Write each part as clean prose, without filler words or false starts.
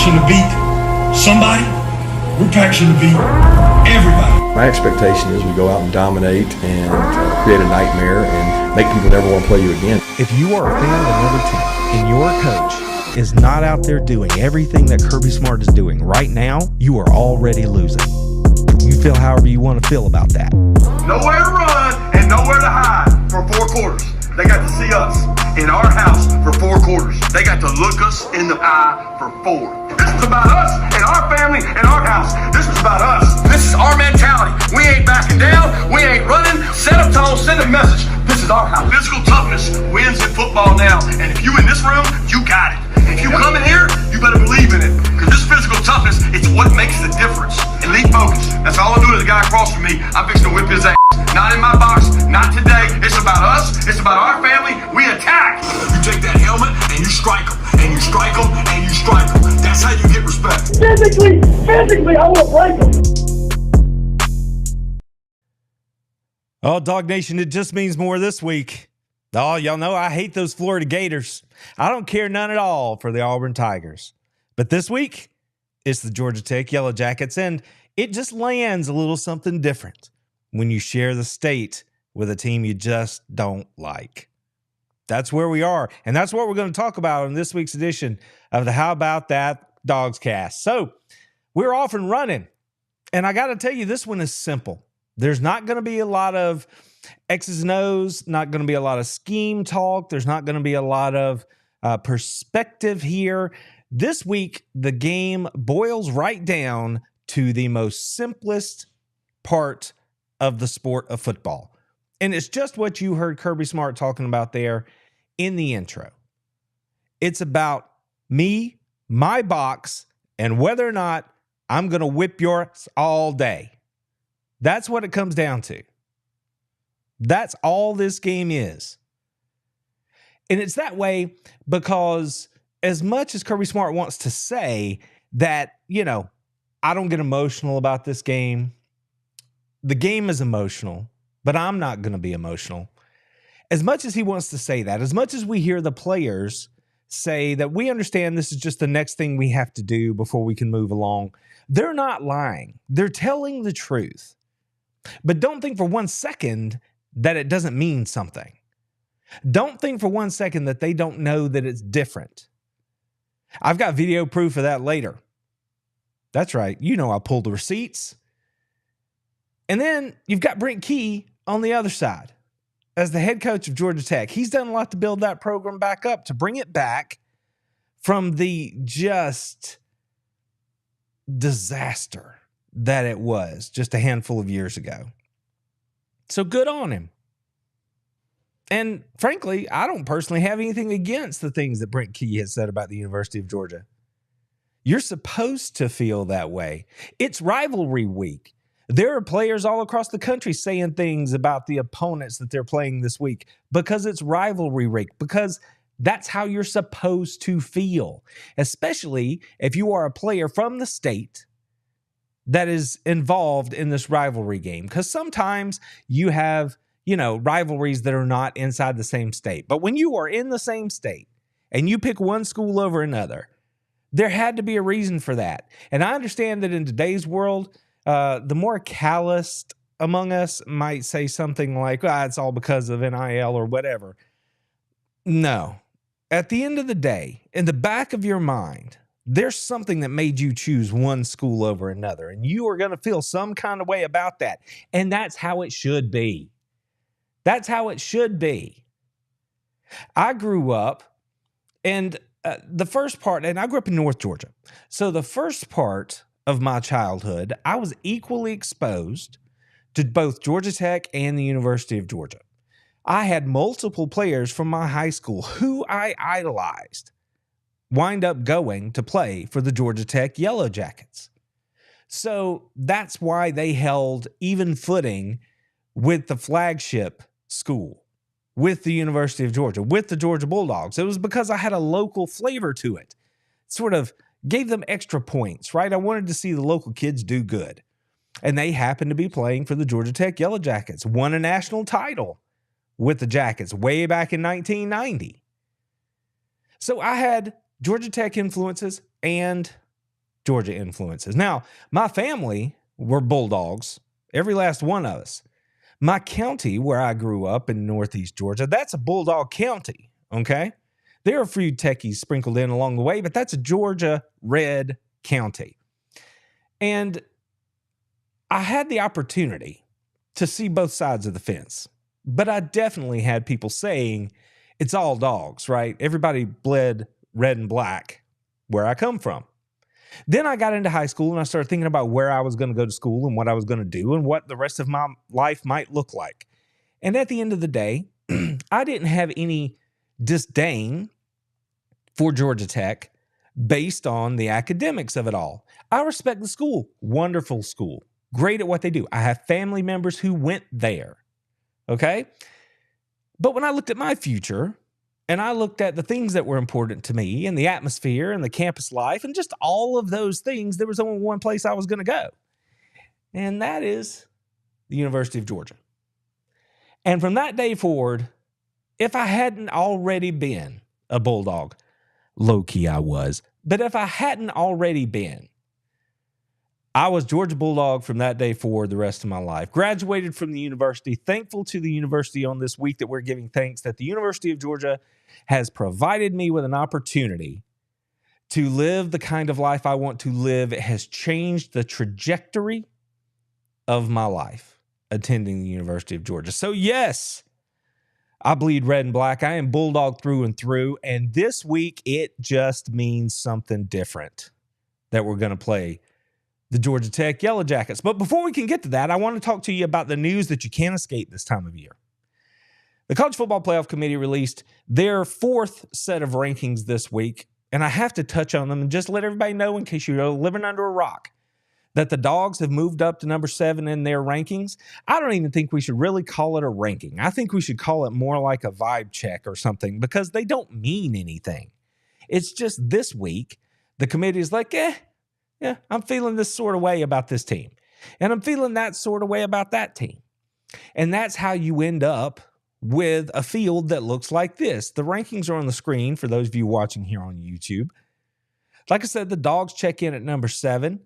passionate to beat somebody. We're passionate to beat everybody. My expectation is we go out and dominate and create a nightmare and make people never want to play you again. If you are a fan of another team and your coach is not out there doing everything that Kirby Smart is doing right now, you are already losing. You feel however you want to feel about that. Nowhere to run and nowhere to hide for 4 quarters. They got to see us in our house for 4 quarters. They got to look us in the eye for 4. This is about us and our family and our house. This is about us. This is our mentality. We ain't backing down. We ain't running. Set a tone, send a message. This is our house. Physical toughness wins in football now. And if you in this room, you got it. If you come in here, you better believe in it. Because this physical toughness, it's what makes the difference. Elite focus. That's all I do to the guy across from me. I'm fixing to whip his ass. Not in my box, not today. It's about us. It's about our family. We attack. You take that helmet and you strike them. And you strike them and you strike them. That's how you get respect. Physically, I will break them. Oh, Dog Nation, it just means more this week. Oh, y'all know I hate those Florida Gators. I don't care none at all for the Auburn Tigers. But this week, it's the Georgia Tech Yellow Jackets, and it just lands a little something different when you share the state with a team you just don't like. That's where we are, and that's what we're going to talk about in this week's edition of the How About That DawgsCast. So we're off and running, and I got to tell you, this one is simple. There's not going to be a lot of X's and O's, not going to be a lot of scheme talk. There's not going to be a lot of perspective here. This week, the game boils right down to the most simplest part of the sport of football. And it's just what you heard Kirby Smart talking about there in the intro. It's about me, my box, and whether or not I'm going to whip yours all day. That's what it comes down to. That's all this game is. And it's that way because as much as Kirby Smart wants to say that, I don't get emotional about this game, the game is emotional, but I'm not going to be emotional. As much as he wants to say that, as much as we hear the players say that we understand this is just the next thing we have to do before we can move along, they're not lying. They're telling the truth. But don't think for 1 second that it doesn't mean something. Don't think for 1 second that they don't know that it's different. I've got video proof of that later. That's right. I pulled the receipts. And then you've got Brent Key on the other side as the head coach of Georgia Tech. He's done a lot to build that program back up, to bring it back from the just disaster that it was just a handful of years ago. So good on him. And frankly, I don't personally have anything against the things that Brent Key has said about the University of Georgia. You're supposed to feel that way. It's rivalry week. There are players all across the country saying things about the opponents that they're playing this week because it's rivalry week, because that's how you're supposed to feel, especially if you are a player from the state that is involved in this rivalry game. Because sometimes you have, rivalries that are not inside the same state. But when you are in the same state and you pick one school over another, there had to be a reason for that. And I understand that in today's world, the more calloused among us might say something like, it's all because of NIL or whatever. No. At the end of the day, in the back of your mind, there's something that made you choose one school over another, and you are going to feel some kind of way about that. And that's how it should be. That's how it should be. I grew up, and the first part, and I grew up in North Georgia. So the first part of my childhood, I was equally exposed to both Georgia Tech and the University of Georgia. I had multiple players from my high school who I idolized wind up going to play for the Georgia Tech Yellow Jackets. So that's why they held even footing with the flagship school, with the University of Georgia, with the Georgia Bulldogs. It was because I had a local flavor to it. Sort of gave them extra points, right? I wanted to see the local kids do good. And they happened to be playing for the Georgia Tech Yellow Jackets, won a national title with the Jackets way back in 1990. So I had Georgia Tech influences and Georgia influences. Now, my family were Bulldogs, every last one of us. My county where I grew up in Northeast Georgia, that's a Bulldog county, okay? There are a few techies sprinkled in along the way, but that's a Georgia red county. And I had the opportunity to see both sides of the fence, but I definitely had people saying it's all dogs, right? Everybody bled red and black where I come from. Then I got into high school and I started thinking about where I was going to go to school and what I was going to do and what the rest of my life might look like. And at the end of the day, I didn't have any disdain for Georgia Tech based on the academics of it all. I respect the school. Wonderful school. Great at what they do. I have family members who went there. Okay? But when I looked at my future and I looked at the things that were important to me and the atmosphere and the campus life and just all of those things, there was only one place I was going to go. And that is the University of Georgia. And from that day forward, if I hadn't already been a Bulldog, low-key I was, but if I hadn't already been, I was Georgia Bulldog from that day forward the rest of my life. Graduated from the university, thankful to the university on this week that we're giving thanks that the University of Georgia has provided me with an opportunity to live the kind of life I want to live. It has changed the trajectory of my life attending the University of Georgia. So yes, I bleed red and black. I am Bulldog through and through. And this week, it just means something different that we're going to play the Georgia Tech Yellow Jackets. But before we can get to that, I want to talk to you about the news that you can't escape this time of year. The College Football Playoff Committee released their fourth set of rankings this week, and I have to touch on them and just let everybody know, in case you're living under a rock, that the Dawgs have moved up to number 7 in their rankings. I don't even think we should really call it a ranking. I think we should call it more like a vibe check or something, because they don't mean anything. It's just this week, the committee is like, yeah, I'm feeling this sort of way about this team. And I'm feeling that sort of way about that team. And that's how you end up with a field that looks like this. The rankings are on the screen for those of you watching here on YouTube. Like I said, the Dawgs check in at number 7.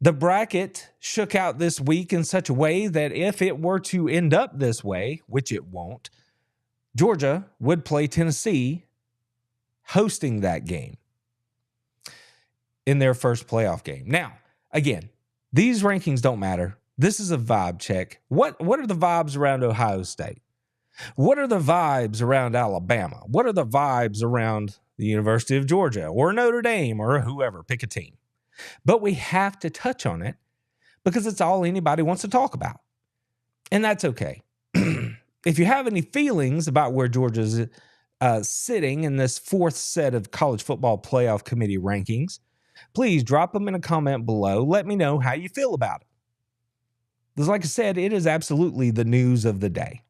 The bracket shook out this week in such a way that if it were to end up this way, which it won't, Georgia would play Tennessee hosting that game in their first playoff game. Now, again, these rankings don't matter. This is a vibe check. What are the vibes around Ohio State? What are the vibes around Alabama? What are the vibes around the University of Georgia or Notre Dame or whoever? Pick a team. But we have to touch on it because it's all anybody wants to talk about. And that's okay. If you have any feelings about where Georgia's sitting in this fourth set of College Football Playoff Committee rankings, please drop them in a comment below. Let me know how you feel about it. Because like I said, it is absolutely the news of the day,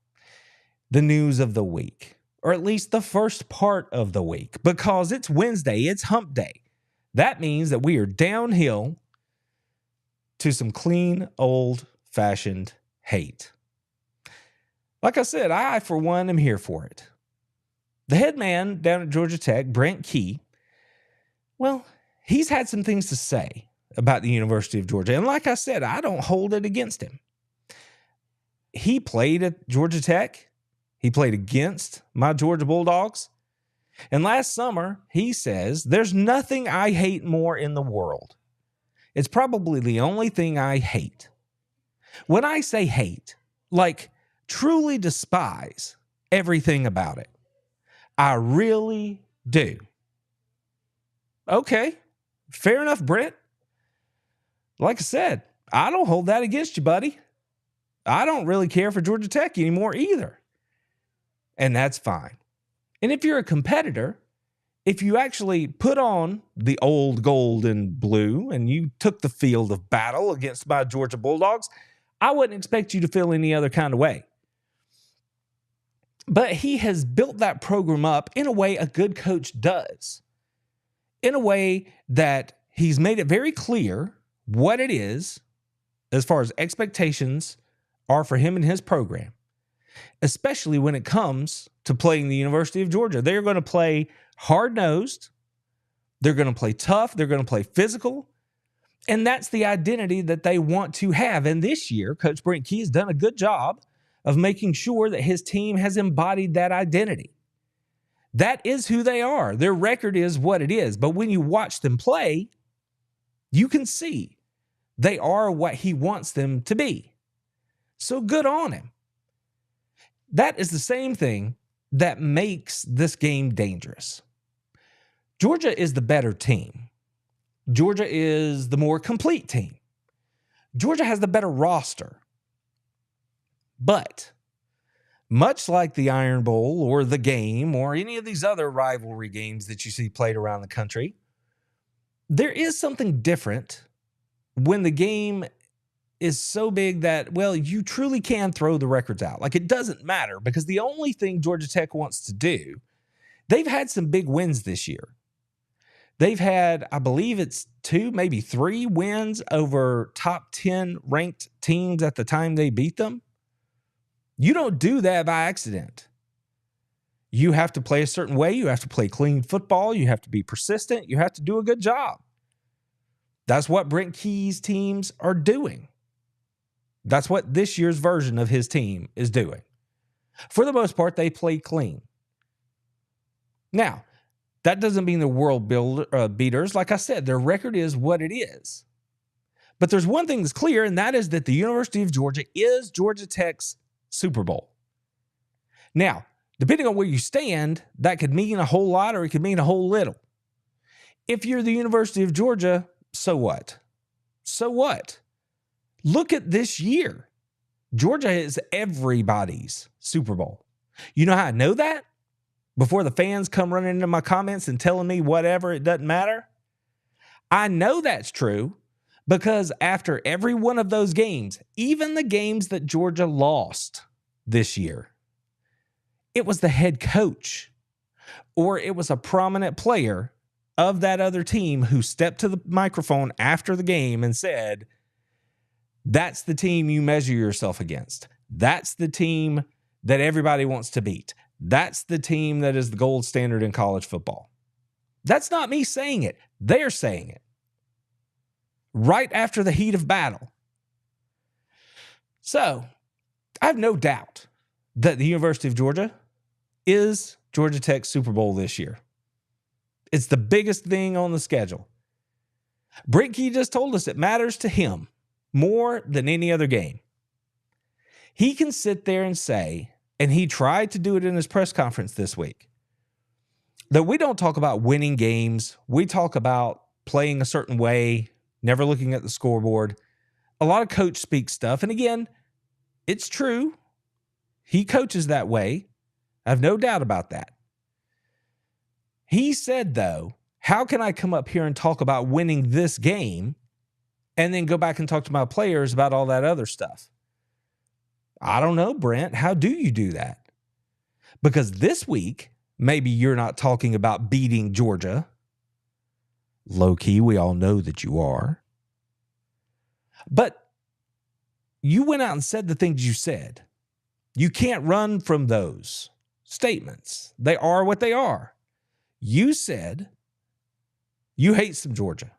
the news of the week, or at least the first part of the week, because it's Wednesday, it's hump day. That means that we are downhill to some clean, old-fashioned hate. Like I said, I, for one, am here for it. The head man down at Georgia Tech, Brent Key, well, he's had some things to say about the University of Georgia. And like I said, I don't hold it against him. He played at Georgia Tech. He played against my Georgia Bulldogs. And last summer, he says, there's nothing I hate more in the world. It's probably the only thing I hate. When I say hate, like truly despise everything about it, I really do. Okay, fair enough, Brent. Like I said, I don't hold that against you, buddy. I don't really care for Georgia Tech anymore either. And that's fine. And if you're a competitor, if you actually put on the old gold and blue and you took the field of battle against my Georgia Bulldogs, I wouldn't expect you to feel any other kind of way. But he has built that program up in a way a good coach does. In a way that he's made it very clear what it is as far as expectations are for him and his program, especially when it comes to playing the University of Georgia. They're going to play hard-nosed. They're going to play tough. They're going to play physical. And that's the identity that they want to have. And this year, Coach Brent Key has done a good job of making sure that his team has embodied that identity. That is who they are. Their record is what it is. But when you watch them play, you can see they are what he wants them to be. So good on him. That is the same thing that makes this game dangerous. Georgia is the better team. Georgia is the more complete team. Georgia has the better roster. But much like the Iron Bowl or the Game or any of these other rivalry games that you see played around the country, there is something different when the game is so big that, well, you truly can throw the records out. Like, it doesn't matter, because the only thing Georgia Tech wants to do, they've had some big wins this year. They've had, I believe it's 2, maybe 3 wins over top 10 ranked teams at the time they beat them. You don't do that by accident. You have to play a certain way. You have to play clean football. You have to be persistent. You have to do a good job. That's what Brent Key's teams are doing. That's what this year's version of his team is doing. For the most part, they play clean. Now, that doesn't mean they're world beaters. Like I said, their record is what it is. But there's one thing that's clear, and that is that the University of Georgia is Georgia Tech's Super Bowl. Now, depending on where you stand, that could mean a whole lot or it could mean a whole little. If you're the University of Georgia, so what? So what? Look at this year. Georgia is everybody's Super Bowl. You know how I know that? Before the fans come running into my comments and telling me whatever, it doesn't matter. I know that's true because after every one of those games, even the games that Georgia lost this year, it was the head coach or it was a prominent player of that other team who stepped to the microphone after the game and said, that's the team you measure yourself against. That's the team that everybody wants to beat. That's the team that is the gold standard in college football. That's not me saying it. They're saying it. Right after the heat of battle. So, I have no doubt that the University of Georgia is Georgia Tech's Super Bowl this year. It's the biggest thing on the schedule. Brent Key just told us it matters to him more than any other game. He can sit there and say, and he tried to do it in his press conference this week, that we don't talk about winning games. We talk about playing a certain way, never looking at the scoreboard. A lot of coach speak stuff. And again, it's true. He coaches that way. I have no doubt about that. He said, though, how can I come up here and talk about winning this game and then go back and talk to my players about all that other stuff? I don't know, Brent. How do you do that? Because this week, maybe you're not talking about beating Georgia. Low key, we all know that you are. But you went out and said the things you said. You can't run from those statements. They are what they are. You said you hate some Georgia.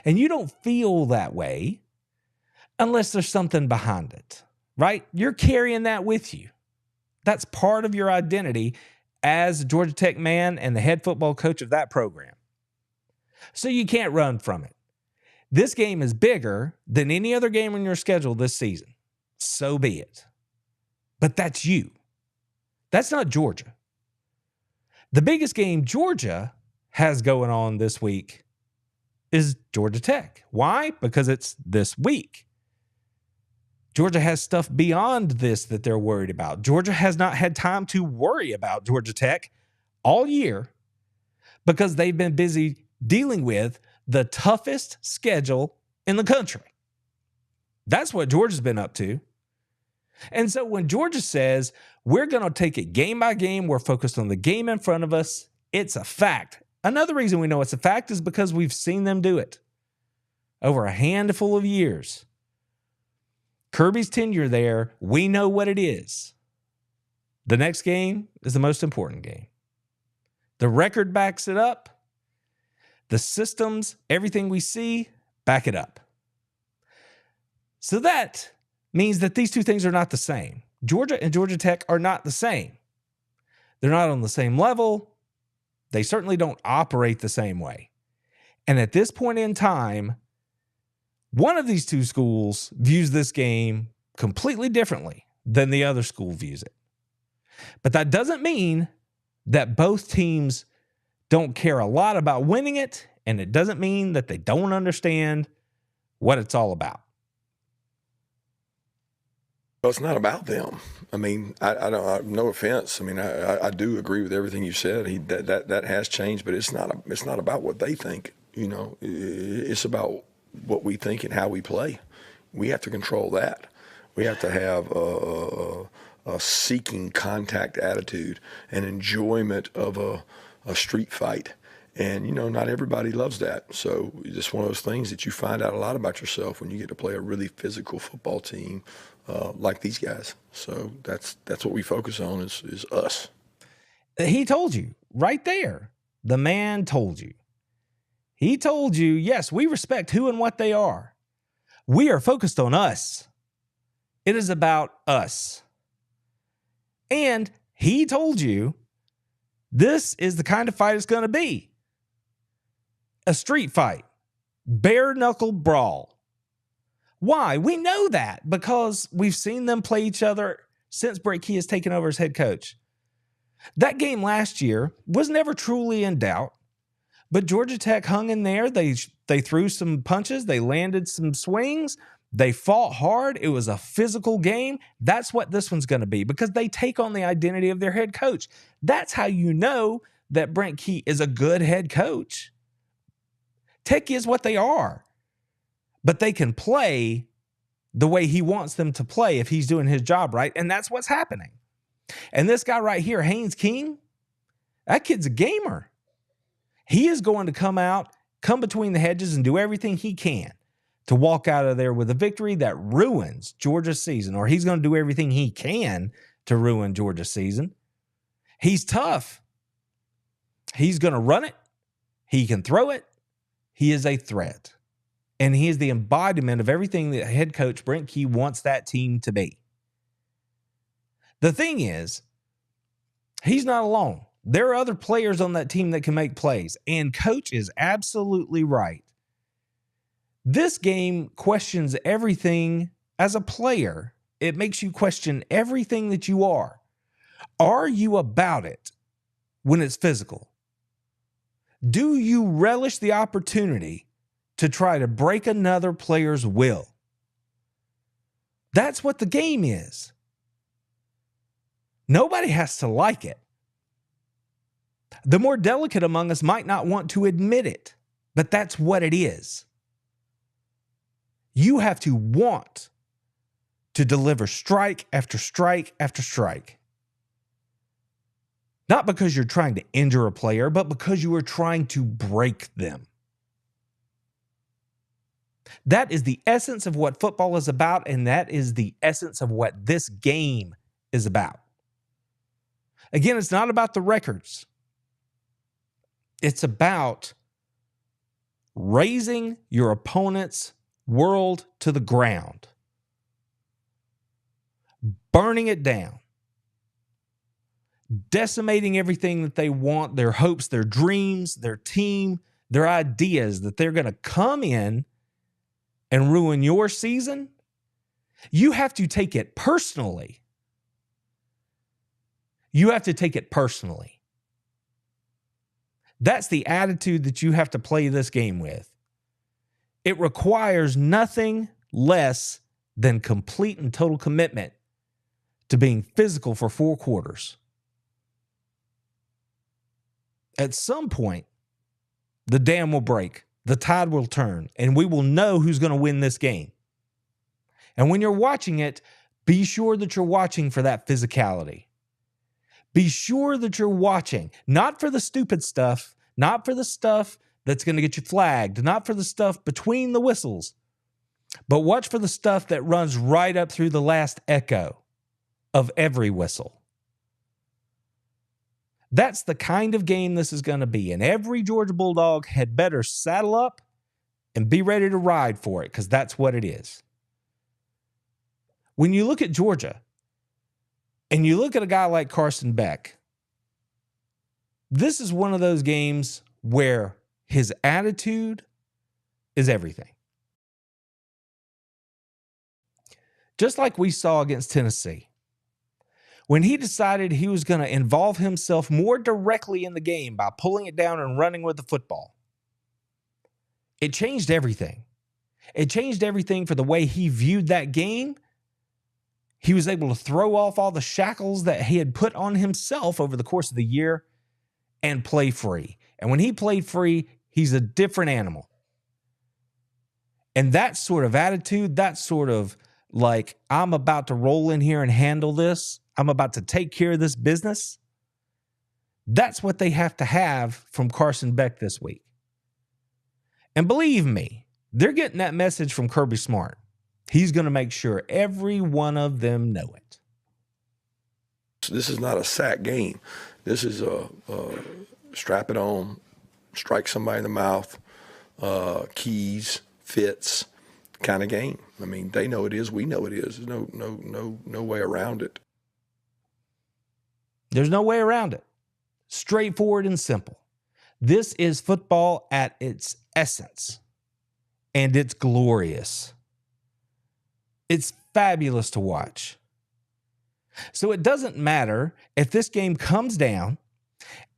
And you don't feel that way unless there's something behind it, right? You're carrying that with you. That's part of your identity as a Georgia Tech man and the head football coach of that program. So you can't run from it. This game is bigger than any other game on your schedule this season. So be it. But that's you. That's not Georgia. The biggest game Georgia has going on this week is Georgia Tech. Why? Because it's this week. Georgia has stuff beyond this that they're worried about. Georgia has not had time to worry about Georgia Tech all year because they've been busy dealing with the toughest schedule in the country. That's what Georgia's been up to. And so when Georgia says, we're going to take it game by game, we're focused on the game in front of us, it's a fact. Another reason we know it's a fact is because we've seen them do it over a handful of years. Kirby's tenure there, we know what it is. The next game is the most important game. The record backs it up. The systems, everything we see Back it up. So that means that these two things are not the same. Georgia and Georgia Tech are not the same. They're not on the same level. They certainly don't operate the same way. And at this point in time, one of these two schools views this game completely differently than the other school views it. But that doesn't mean that both teams don't care a lot about winning it, and it doesn't mean that they don't understand what it's all about. Well, it's not about them. I mean, I don't. No offense. I mean, I do agree with everything you said. That has changed, but it's not about what they think. You know, it's about what we think and how we play. We have to control that. We have to have a seeking contact attitude, an enjoyment of a street fight. And, you know, not everybody loves that. So it's one of those things that you find out a lot about yourself when you get to play a really physical football team like these guys. So that's what we focus on is us. He told you right there. The man told you. He told you, yes, we respect who and what they are. We are focused on us. It is about us. And he told you this is the kind of fight it's going to be. A street fight. Bare-knuckle brawl. Why? We know that because we've seen them play each other since Brent Key has taken over as head coach. That game last year was never truly in doubt, but Georgia Tech hung in there. They threw some punches. They landed some swings. They fought hard. It was a physical game. That's what this one's going to be because they take on the identity of their head coach. That's how you know that Brent Key is a good head coach. Tech is what they are. But they can play the way he wants them to play if he's doing his job right, and that's what's happening. And this guy right here, Haynes King, that kid's a gamer. He is going to come between the hedges and do everything he can to walk out of there with a victory that ruins Georgia's season, or he's going to do everything he can to ruin Georgia's season. He's tough. He's going to run it. He can throw it. He is a threat. And he is the embodiment of everything that head coach Brent Key wants that team to be. The thing is, he's not alone. There are other players on that team that can make plays. And coach is absolutely right. This game questions everything as a player. It makes you question everything that you are. Are you about it when it's physical? Do you relish the opportunity to try to break another player's will? That's what the game is. Nobody has to like it. The more delicate among us might not want to admit it, but that's what it is. You have to want to deliver strike after strike after strike. Not because you're trying to injure a player, but because you are trying to break them. That is the essence of what football is about, and that is the essence of what this game is about. Again, it's not about the records. It's about raising your opponent's world to the ground, burning it down, decimating everything that they want, their hopes, their dreams, their team, their ideas, that they're going to come in and ruin your season. You have to take it personally. You have to take it personally. That's the attitude that you have to play this game with. It requires nothing less than complete and total commitment to being physical for 4 quarters. At some point, the dam will break, the tide will turn, and we will know who's going to win this game. And when you're watching it, be sure that you're watching for that physicality. Be sure that you're watching, not for the stupid stuff, not for the stuff that's going to get you flagged, not for the stuff between the whistles, but watch for the stuff that runs right up through the last echo of every whistle. That's the kind of game this is going to be. And every Georgia Bulldog had better saddle up and be ready to ride for it, because that's what it is. When you look at Georgia and you look at a guy like Carson Beck, this is one of those games where his attitude is everything. Just like we saw against Tennessee. When he decided he was going to involve himself more directly in the game by pulling it down and running with the football, it changed everything. It changed everything for the way he viewed that game. He was able to throw off all the shackles that he had put on himself over the course of the year and play free. And when he played free, he's a different animal. And that sort of attitude, that sort of like, I'm about to roll in here and handle this, I'm about to take care of this business, that's what they have to have from Carson Beck this week. And believe me, they're getting that message from Kirby Smart. He's going to make sure every one of them know it. This is not a sack game. This is a strap it on, strike somebody in the mouth, keys, fits kind of game. I mean, they know it is. We know it is. There's no way around it. There's no way around it. Straightforward and simple. This is football at its essence, and it's glorious. It's fabulous to watch. So it doesn't matter if this game comes down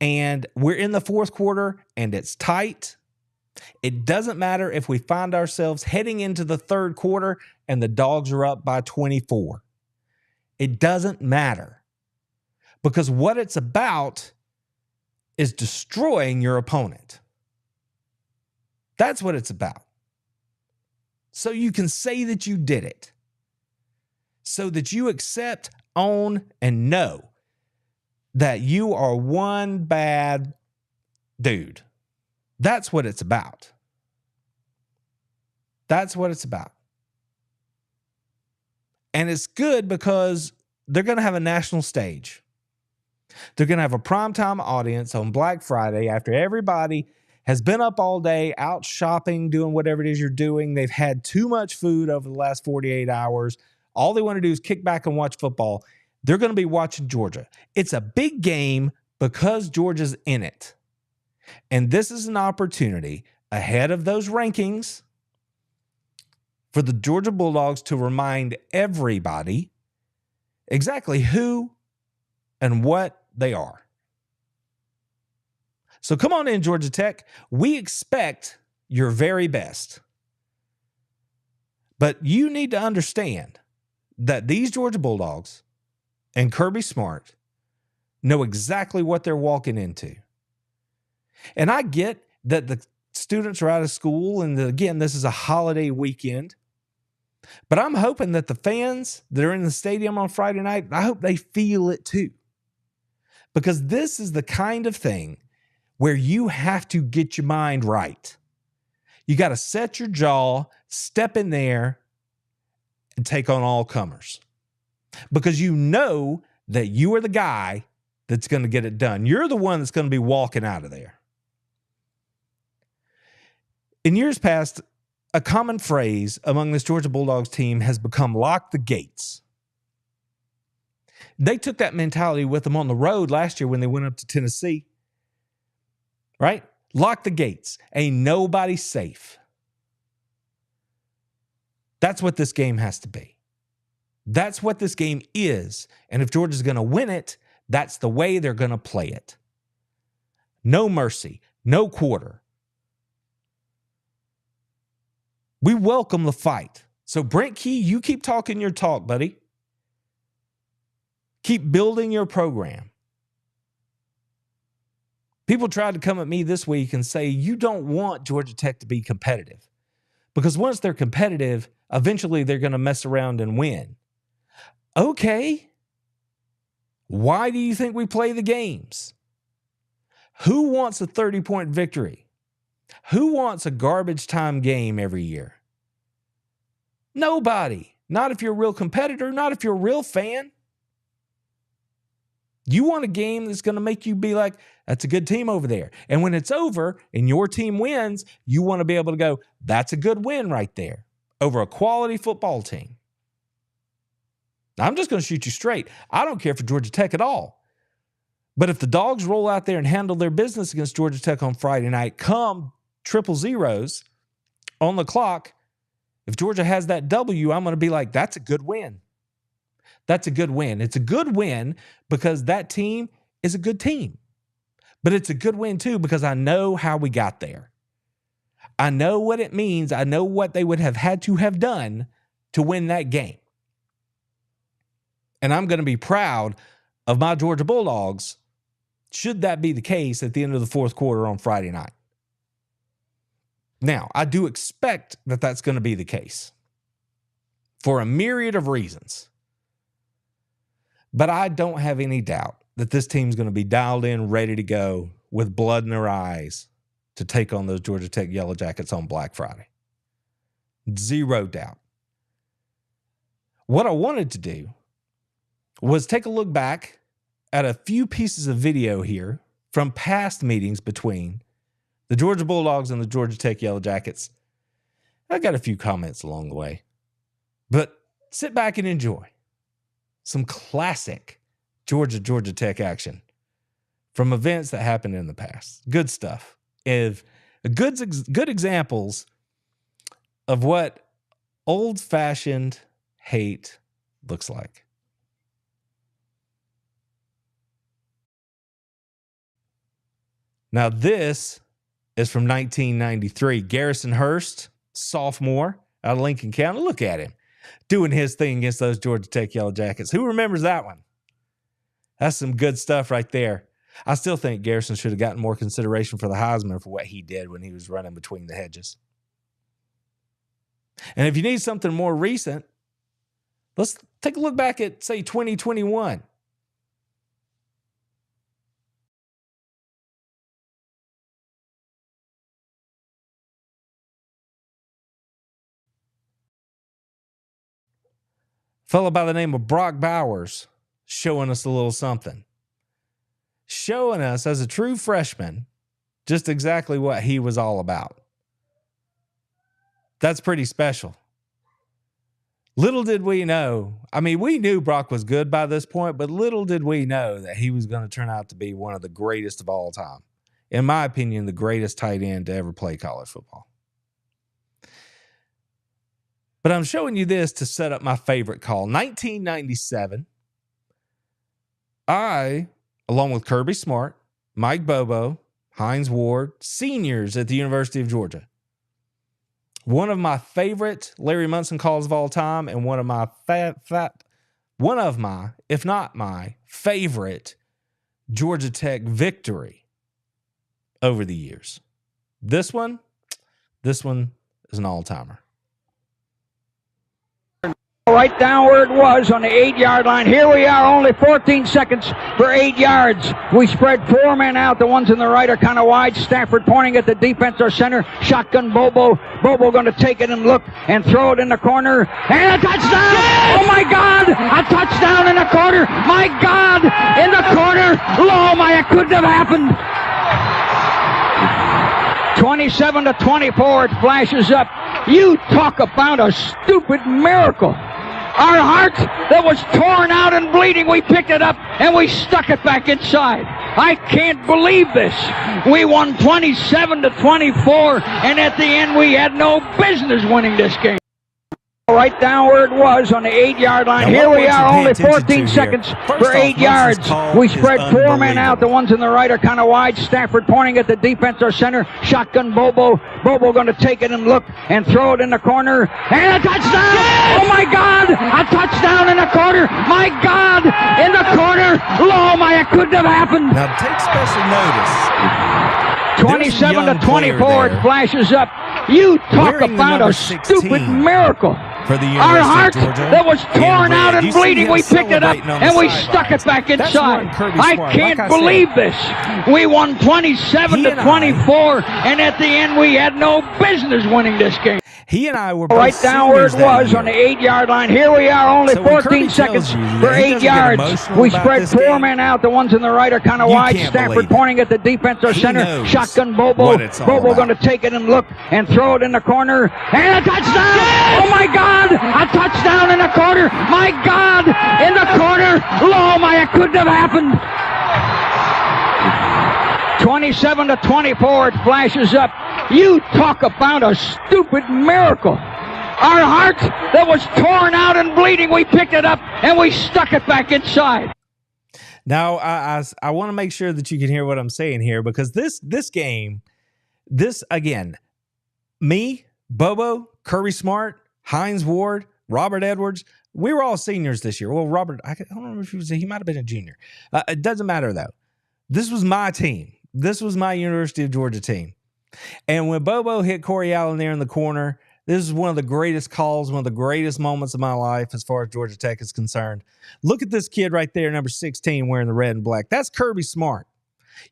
and we're in the fourth quarter and it's tight. It doesn't matter if we find ourselves heading into the third quarter and the Dogs are up by 24. It doesn't matter, because what it's about is destroying your opponent. That's what it's about. So you can say that you did it. So that you accept, own, and know that you are one bad dude. That's what it's about. That's what it's about. And it's good because they're going to have a national stage. They're going to have a primetime audience on Black Friday after everybody has been up all day, out shopping, doing whatever it is you're doing. They've had too much food over the last 48 hours. All they want to do is kick back and watch football. They're going to be watching Georgia. It's a big game because Georgia's in it. And this is an opportunity ahead of those rankings for the Georgia Bulldogs to remind everybody exactly who and what they are. So come on in, Georgia Tech. We expect your very best. But you need to understand that these Georgia Bulldogs and Kirby Smart know exactly what they're walking into. And I get that the students are out of school, and again, this is a holiday weekend. But I'm hoping that the fans that are in the stadium on Friday night, I hope they feel it too. Because this is the kind of thing where you have to get your mind right. You got to set your jaw, step in there, and take on all comers. Because you know that you are the guy that's going to get it done. You're the one that's going to be walking out of there. In years past, a common phrase among this Georgia Bulldogs team has become lock the gates. They took that mentality with them on the road last year when they went up to Tennessee. Right? Lock the gates. Ain't nobody safe. That's what this game has to be. That's what this game is. And if Georgia's going to win it, that's the way they're going to play it. No mercy, no quarter. We welcome the fight. So Brent Key, you keep talking your talk, buddy. Keep building your program. People tried to come at me this week and say, you don't want Georgia Tech to be competitive. Because once they're competitive, eventually they're going to mess around and win. Okay. Why do you think we play the games? Who wants a 30-point victory? Who wants a garbage time game every year? Nobody. Not if you're a real competitor, not if you're a real fan. You want a game that's going to make you be like, that's a good team over there. And when it's over and your team wins, you want to be able to go, that's a good win right there over a quality football team. Now, I'm just going to shoot you straight. I don't care for Georgia Tech at all. But if the Dogs roll out there and handle their business against Georgia Tech on Friday night, come 000 on the clock, if Georgia has that W, I'm going to be like, that's a good win. That's a good win. It's a good win because that team is a good team. But it's a good win, too, because I know how we got there. I know what it means. I know what they would have had to have done to win that game. And I'm going to be proud of my Georgia Bulldogs, should that be the case at the end of the fourth quarter on Friday night. Now, I do expect that that's going to be the case for a myriad of reasons. But I don't have any doubt that this team's going to be dialed in, ready to go, with blood in their eyes to take on those Georgia Tech Yellow Jackets on Black Friday. Zero doubt. What I wanted to do was take a look back at a few pieces of video here from past meetings between the Georgia Bulldogs and the Georgia Tech Yellow Jackets. I got a few comments along the way, but sit back and enjoy some classic Georgia Tech action from events that happened in the past. Good stuff. If good examples of what old-fashioned hate looks like. Now, this is from 1993. Garrison Hurst, sophomore out of Lincoln County. Look at him doing his thing against those Georgia Tech Yellow Jackets. Who remembers that one? That's some good stuff right there. I still think Garrison should have gotten more consideration for the Heisman for what he did when he was running between the hedges. And if you need something more recent, let's take a look back at, say, 2021. Fellow by the name of Brock Bowers showing us a little something. Showing us, as a true freshman, just exactly what he was all about. That's pretty special. Little did we know, I mean, we knew Brock was good by this point, but little did we know that he was going to turn out to be one of the greatest of all time. In my opinion, the greatest tight end to ever play college football. But I'm showing you this to set up my favorite call. 1997, I, along with Kirby Smart, Mike Bobo, Hines Ward, seniors at the University of Georgia. One of my favorite Larry Munson calls of all time, and one of my, if not my, favorite Georgia Tech victory over the years. This one is an all-timer. Right down where it was on the 8-yard line. Here we are, only 14 seconds for 8 yards. We spread 4 men out. The ones in the right are kind of wide. Stafford pointing at the defense or center. Shotgun Bobo. Bobo going to take it and look and throw it in the corner. And a touchdown! Oh my God! A touchdown in the corner! My God! In the corner! Oh my, it couldn't have happened! 27-24, it flashes up. You talk about a stupid miracle. Our heart that was torn out and bleeding, we picked it up and we stuck it back inside. I can't believe this. We won 27-24, and at the end we had no business winning this game. Right down where it was on the 8-yard line. Here we are, only 14 seconds for 8 yards. We spread 4 men out. The ones in the right are kind of wide. Stafford pointing at the defense or center. Shotgun Bobo. Bobo going to take it and look and throw it in the corner. And a touchdown! Oh my God! A touchdown in the corner! My God! In the corner! Oh my, it couldn't have happened! Now take special notice. 27-24, it flashes up. You talk about a stupid miracle. For the Our heart Georgia, that was torn out and bleeding, we picked it up and we stuck it back inside. I can't believe this. We won 27-24, and at the end we had no business winning this game. He and I were both right down where it seniors that was year. on the 8-yard line. Here we are, only So when Kirby 14 seconds tells you for that he 8 doesn't get yards. emotional We about spread this 4 game, men out. The ones in the right are kind of you wide. can't Stafford believe it. pointing at the defense or He center. knows Shotgun Bobo. what it's all Bobo about. going to take it and look and throw it in the corner. And a touchdown! Yes! Oh my God! A touchdown in the corner! My God! In the corner! Oh my! It couldn't have happened. 27-24. It flashes up. You talk about a stupid miracle. Our heart that was torn out and bleeding, we picked it up and we stuck it back inside. Now, I want to make sure that you can hear what I'm saying here, because this game, again, me, Bobo, Kirby Smart, Hines Ward, Robert Edwards, we were all seniors this year. Well, Robert, I don't remember if he might have been a junior. It doesn't matter, though. This was my team. This was my University of Georgia team. And when Bobo hit Corey Allen there in the corner, this is one of the greatest calls, one of the greatest moments of my life as far as Georgia Tech is concerned. Look at this kid right there, number 16, wearing the red and black. That's Kirby Smart.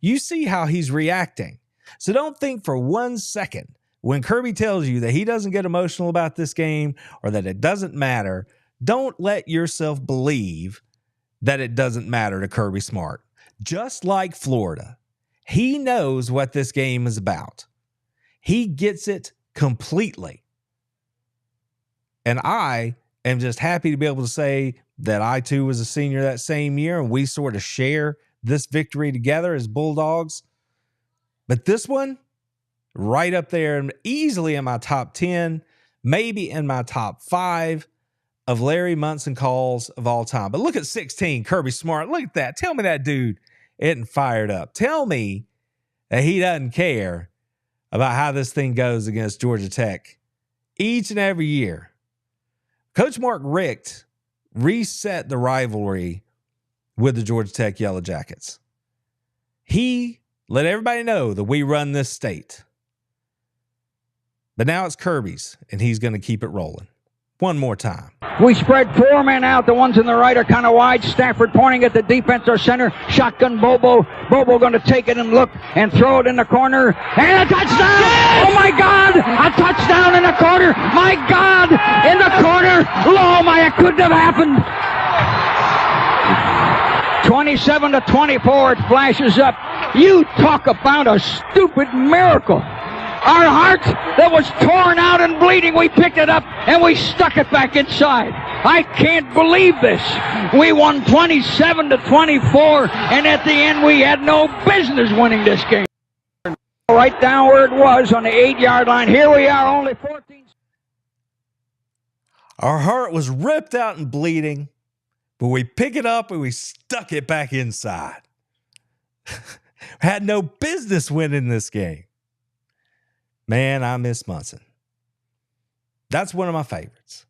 You see how he's reacting. So don't think for 1 second when Kirby tells you that he doesn't get emotional about this game or that it doesn't matter. Don't let yourself believe that it doesn't matter to Kirby Smart. Just like Florida, he knows what this game is about. He gets it completely. And I am just happy to be able to say that I too was a senior that same year, and we sort of share this victory together as Bulldogs. But this one, right up there, and easily in my top 10, maybe in my top 5 of Larry Munson calls of all time. But look at 16, Kirby Smart. Look at that. Tell me that dude isn't fired up. Tell me that he doesn't care about how this thing goes against Georgia Tech each and every year. Coach Mark Richt reset the rivalry with the Georgia Tech Yellow Jackets. He let everybody know that we run this state. But now it's Kirby's, and he's going to keep it rolling. One more time. We spread 4 men out. The ones in the right are kind of wide. Stafford pointing at the defense or center. Shotgun Bobo. Bobo going to take it and look and throw it in the corner. And a touchdown! Yes! Oh my God! A touchdown in the corner! My God! In the corner! Oh my! It couldn't have happened. 27-24. It flashes up. You talk about a stupid miracle. Our heart that was torn out and bleeding, we picked it up and we stuck it back inside. I can't believe this. We won 27-24, and at the end we had no business winning this game. Right down where it was on the 8-yard line. Here we are, only 14. Our heart was ripped out and bleeding, but we pick it up and we stuck it back inside. Had no business winning this game. Man, I miss Munson. That's one of my favorites.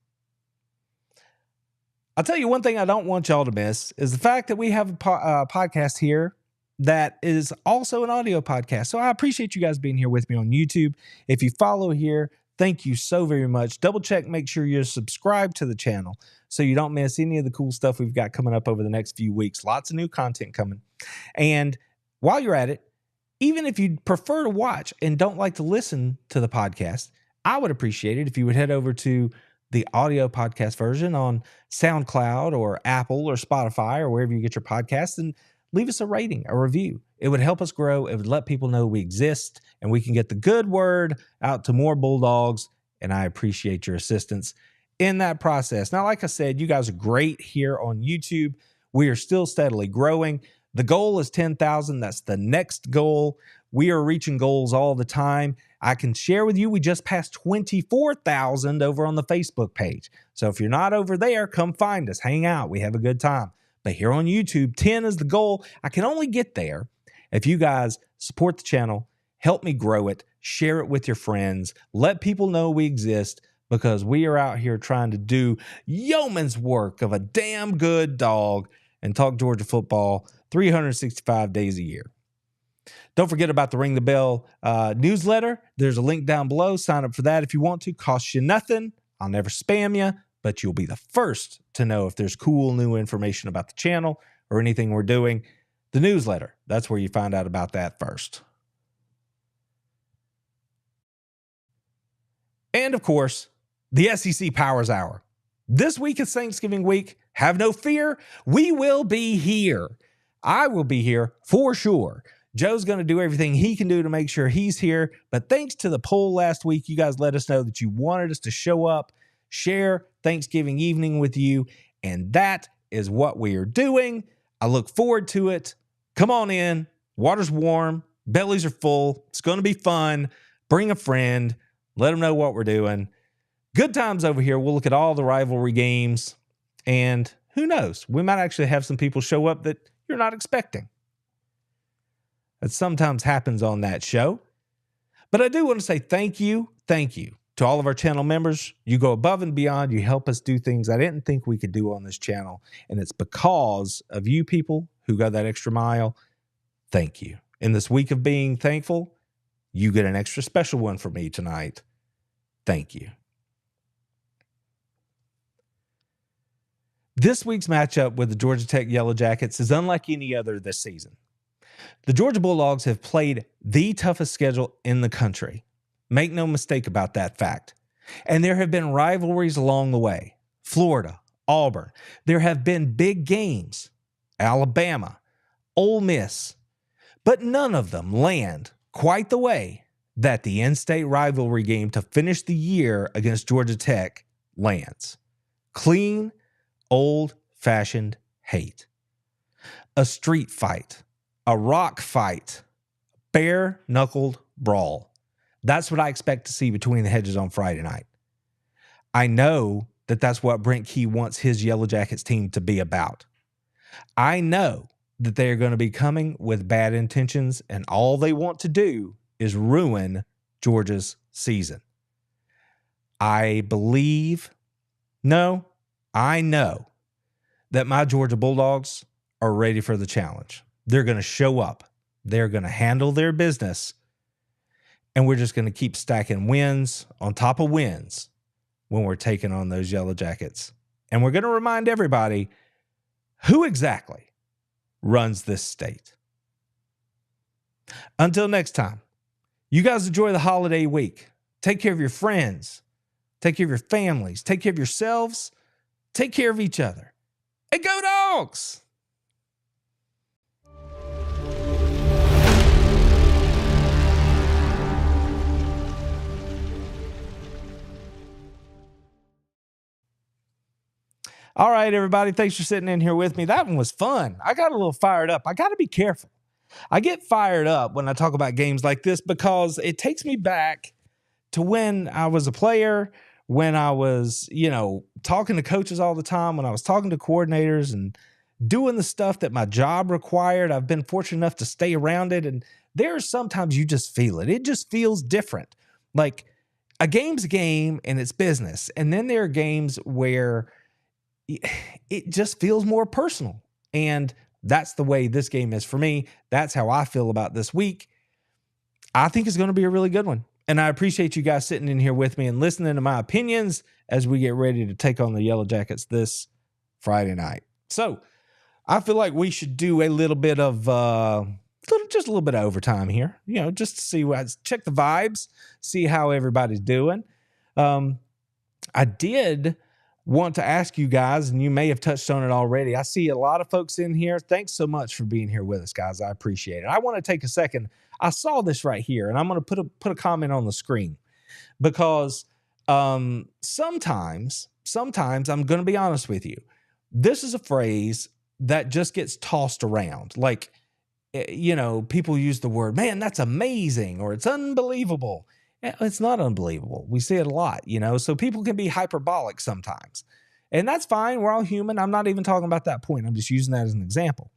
I'll tell you one thing I don't want y'all to miss is the fact that we have a podcast here that is also an audio podcast. So I appreciate you guys being here with me on YouTube. If you follow here, thank you so very much. Double check, make sure you're subscribed to the channel so you don't miss any of the cool stuff we've got coming up over the next few weeks. Lots of new content coming. And while you're at it, even if you prefer to watch and don't like to listen to the podcast, I would appreciate it if you would head over to the audio podcast version on SoundCloud or Apple or Spotify or wherever you get your podcasts and leave us a rating, a review. It would help us grow. It would let people know we exist and we can get the good word out to more Bulldogs, and I appreciate your assistance in that process. Now, like I said, you guys are great here on YouTube. We are still steadily growing. The goal is 10,000. That's the next goal. We are reaching goals all the time. I can share with you, we just passed 24,000 over on the Facebook page. So if you're not over there, come find us, hang out. We have a good time. But here on YouTube, 10 is the goal. I can only get there if you guys support the channel, help me grow it, share it with your friends, let people know we exist, because we are out here trying to do yeoman's work of a damn good dog and talk Georgia football 365 days a year. Don't forget about the Ring the Bell newsletter. There's a link down below. Sign up for that if you want to. Costs you nothing. I'll never spam you, but you'll be the first to know if there's cool new information about the channel or anything we're doing. The newsletter, that's where you find out about that first. And of course, the SEC Powers Hour. This week is Thanksgiving week. Have no fear. We will be here. I will be here for sure. Joe's going to do everything he can do to make sure he's here. But thanks to the poll last week, you guys let us know that you wanted us to show up, share Thanksgiving evening with you. And that is what we are doing. I look forward to it. Come on in. Water's warm. Bellies are full. It's going to be fun. Bring a friend. Let them know what we're doing. Good times over here. We'll look at all the rivalry games. And who knows? We might actually have some people show up that you're not expecting. That sometimes happens on that show. But I do want to say thank you to all of our channel members. You go above and beyond. You help us do things I didn't think we could do on this channel. And it's because of you people who go that extra mile. Thank you. In this week of being thankful, you get an extra special one from me tonight. Thank you. This week's matchup with the Georgia Tech Yellow Jackets is unlike any other this season. The Georgia Bulldogs have played the toughest schedule in the country. Make no mistake about that fact. And there have been rivalries along the way. Florida, Auburn. There have been big games. Alabama, Ole Miss. But none of them land quite the way that the in-state rivalry game to finish the year against Georgia Tech lands. Clean, old-fashioned hate. A street fight. A rock fight. Bare-knuckled brawl. That's what I expect to see between the hedges on Friday night. I know that that's what Brent Key wants his Yellow Jackets team to be about. I know that they are going to be coming with bad intentions, and all they want to do is ruin Georgia's season. I know that my Georgia Bulldogs are ready for the challenge. They're going to show up. They're going to handle their business. And we're just going to keep stacking wins on top of wins when we're taking on those Yellow Jackets. And we're going to remind everybody who exactly runs this state. Until next time, you guys enjoy the holiday week. Take care of your friends. Take care of your families. Take care of yourselves. Take care of each other. And go Dogs! All right, everybody. Thanks for sitting in here with me. That one was fun. I got a little fired up. I got to be careful. I get fired up when I talk about games like this because it takes me back to when I was a player, when I was, talking to coaches all the time, when I was talking to coordinators and doing the stuff that my job required. I've been fortunate enough to stay around it. And there are sometimes you just feel it. It just feels different. Like a game's a game and it's business. And then there are games where it just feels more personal. And that's the way this game is for me. That's how I feel about this week. I think it's going to be a really good one. And I appreciate you guys sitting in here with me and listening to my opinions as we get ready to take on the Yellow Jackets this Friday night. So I feel like we should do a little bit of, just a little bit of overtime here, just to see check the vibes, see how everybody's doing. I did want to ask you guys, and you may have touched on it already. I see a lot of folks in here. Thanks so much for being here with us, guys. I appreciate it. I want to take a second. I saw this right here, and I'm going to put a comment on the screen because sometimes I'm going to be honest with you. This is a phrase that just gets tossed around. Like, people use the word, man, that's amazing, or it's unbelievable. It's not unbelievable. We see it a lot, so people can be hyperbolic sometimes. And that's fine. We're all human. I'm not even talking about that point. I'm just using that as an example.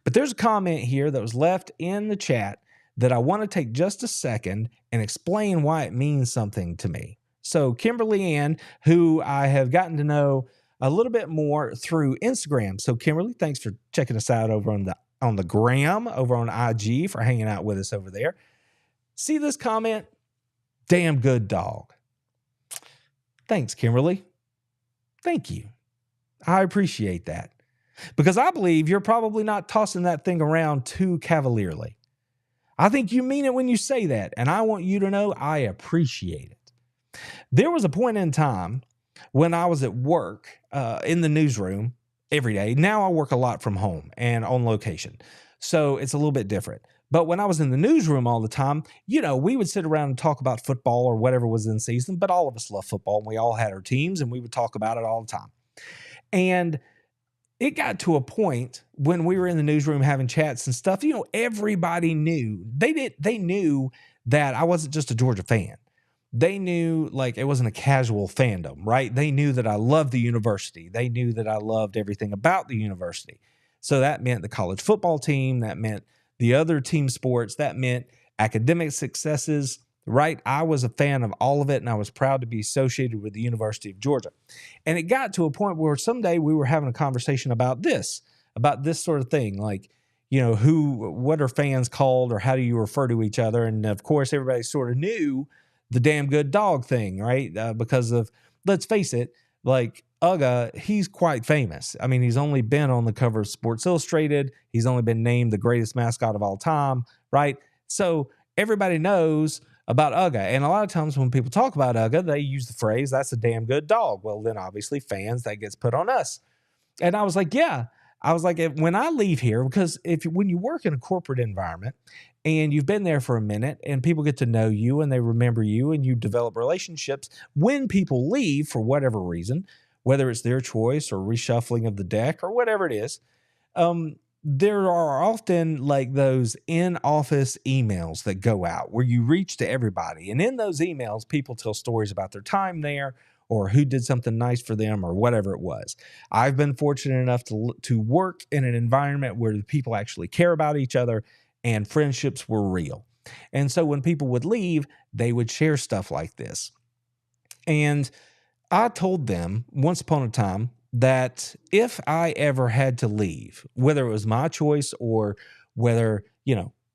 But there's a comment here that was left in the chat that I want to take just a second and explain why it means something to me. So Kimberly Ann, who I have gotten to know a little bit more through Instagram. So Kimberly, thanks for checking us out over on the gram, over on IG, for hanging out with us over there. See this comment? Damn good dog. Thanks, Kimberly. Thank you. I appreciate that. Because I believe you're probably not tossing that thing around too cavalierly. I think you mean it when you say that, and I want you to know I appreciate it. There was a point in time when I was at work in the newsroom every day. Now I work a lot from home and on location, so it's a little bit different. But when I was in the newsroom all the time, we would sit around and talk about football or whatever was in season, but all of us love football and we all had our teams and we would talk about it all the time. And it got to a point when we were in the newsroom having chats and stuff, everybody knew. They knew that I wasn't just a Georgia fan. They knew it wasn't a casual fandom, right? They knew that I loved the university. They knew that I loved everything about the university. So that meant the college football team. That meant the other team sports. That meant academic successes, right? I was a fan of all of it, and I was proud to be associated with the University of Georgia. And it got to a point where someday we were having a conversation about this sort of thing, what are fans called or how do you refer to each other? And of course, everybody sort of knew the damn good dog thing, right? Because of, let's face it, Uga, he's quite famous. I mean, he's only been on the cover of Sports Illustrated. He's only been named the greatest mascot of all time, right? So everybody knows about Uga. And a lot of times when people talk about Uga, they use the phrase, that's a damn good dog. Well, then obviously fans, that gets put on us. And I was like, yeah. I was like, when I leave here, because when you work in a corporate environment and you've been there for a minute and people get to know you and they remember you and you develop relationships, when people leave for whatever reason, whether it's their choice or reshuffling of the deck or whatever it is, there are often those in-office emails that go out where you reach to everybody. And in those emails, people tell stories about their time there or who did something nice for them or whatever it was. I've been fortunate enough to work in an environment where the people actually care about each other and friendships were real. And so when people would leave, they would share stuff like this. And I told them once upon a time that if I ever had to leave, whether it was my choice or whether,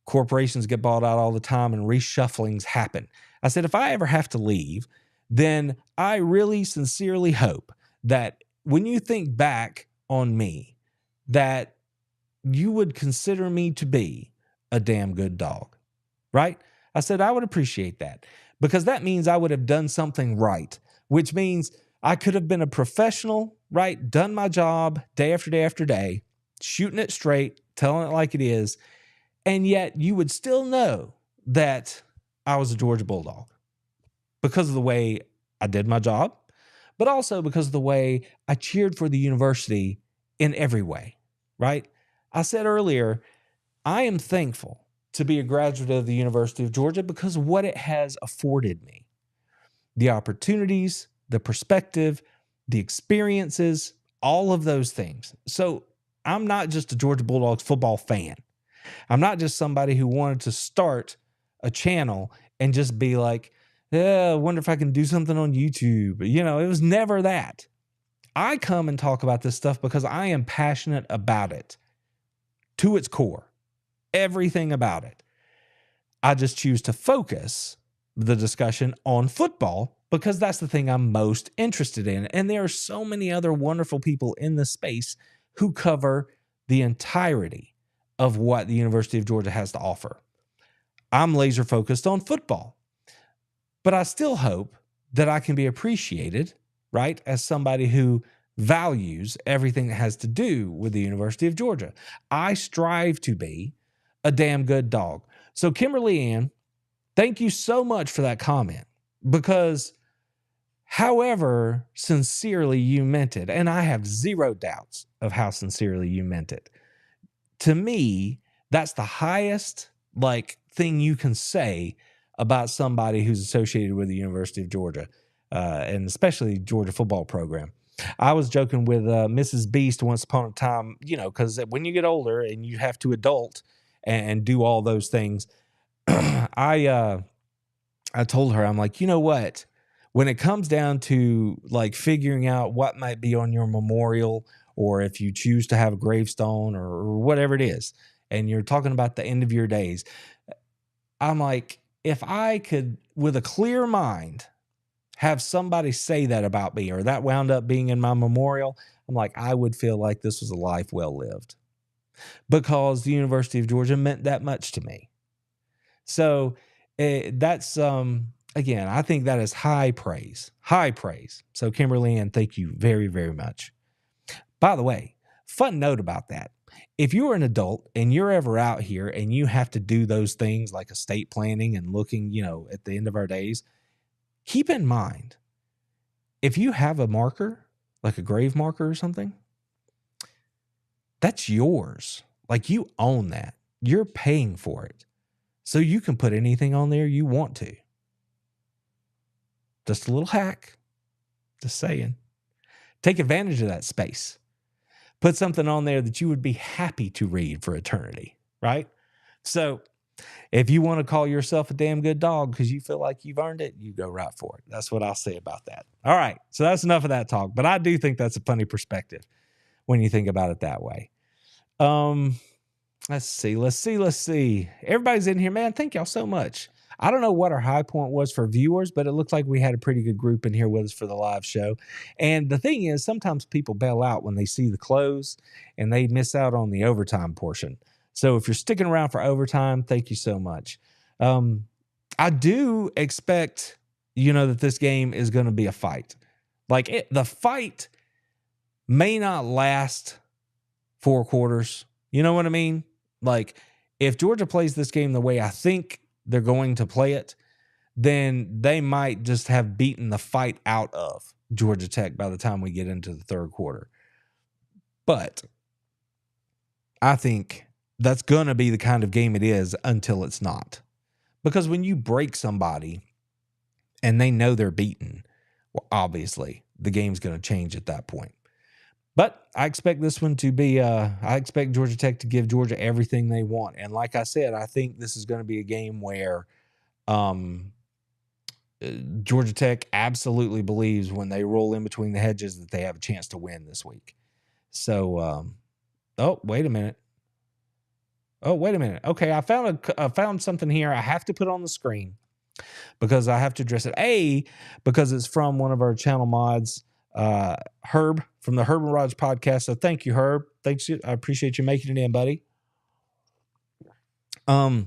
corporations get bought out all the time and reshufflings happen, I said, if I ever have to leave, then I really sincerely hope that when you think back on me, that you would consider me to be a damn good dog, right? I said, I would appreciate that because that means I would have done something right, which means I could have been a professional, right? Done my job day after day after day, shooting it straight, telling it like it is. And yet you would still know that I was a Georgia Bulldog because of the way I did my job, but also because of the way I cheered for the university in every way, right? I said earlier, I am thankful to be a graduate of the University of Georgia because of what it has afforded me. The opportunities, the perspective, the experiences, all of those things. So I'm not just a Georgia Bulldogs football fan. I'm not just somebody who wanted to start a channel and just be like, I wonder if I can do something on YouTube. It was never that. I come and talk about this stuff because I am passionate about it to its core. Everything about it. I just choose to focus the discussion on football because that's the thing I'm most interested in. And there are so many other wonderful people in this space who cover the entirety of what the University of Georgia has to offer. I'm laser focused on football, but I still hope that I can be appreciated, right, as somebody who values everything that has to do with the University of Georgia. I strive to be a damn good dog. So Kimberly Ann, thank you so much for that comment because however sincerely you meant it, and I have zero doubts of how sincerely you meant it, to me, that's the highest thing you can say about somebody who's associated with the University of Georgia, and especially Georgia football program. I was joking with Mrs. Beast once upon a time, because when you get older and you have to adult and do all those things, I told her, I'm like, you know what? When it comes down to figuring out what might be on your memorial, or if you choose to have a gravestone or whatever it is, and you're talking about the end of your days, I'm like, if I could, with a clear mind, have somebody say that about me, or that wound up being in my memorial, I'm like, I would feel like this was a life well lived because the University of Georgia meant that much to me. So that's, again, I think that is high praise. High praise. So, Kimberly Ann, thank you very, very much. By the way, fun note about that. If you're an adult and you're ever out here and you have to do those things like estate planning and looking, at the end of our days, keep in mind, if you have a marker, like a grave marker or something, that's yours. Like, you own that. You're paying for it. So you can put anything on there you want to. Just a little hack. Just saying. Take advantage of that space. Put something on there that you would be happy to read for eternity, right? So if you want to call yourself a damn good dog because you feel like you've earned it, you go right for it. That's what I'll say about that. All right. So that's enough of that talk. But I do think that's a funny perspective when you think about it that way. Let's see. Everybody's in here, man. Thank y'all so much. I don't know what our high point was for viewers, but it looks like we had a pretty good group in here with us for the live show. And the thing is, sometimes people bail out when they see the close and they miss out on the overtime portion. So if you're sticking around for overtime, thank you so much. I do expect, that this game is going to be a fight. Like, the fight may not last 4 quarters. You know what I mean? Like, if Georgia plays this game the way I think they're going to play it, then they might just have beaten the fight out of Georgia Tech by the time we get into the 3rd quarter. But I think that's going to be the kind of game it is until it's not. Because when you break somebody and they know they're beaten, well, obviously the game's going to change at that point. But I expect this one to be, I expect Georgia Tech to give Georgia everything they want. And like I said, I think this is going to be a game where Georgia Tech absolutely believes when they roll in between the hedges that they have a chance to win this week. So, wait a minute. Okay, I found something here I have to put on the screen because I have to address it. Because it's from one of our channel mods, Herb from the Herb and Raj podcast. So thank you, Herb. Thanks. I appreciate you making it in, buddy. And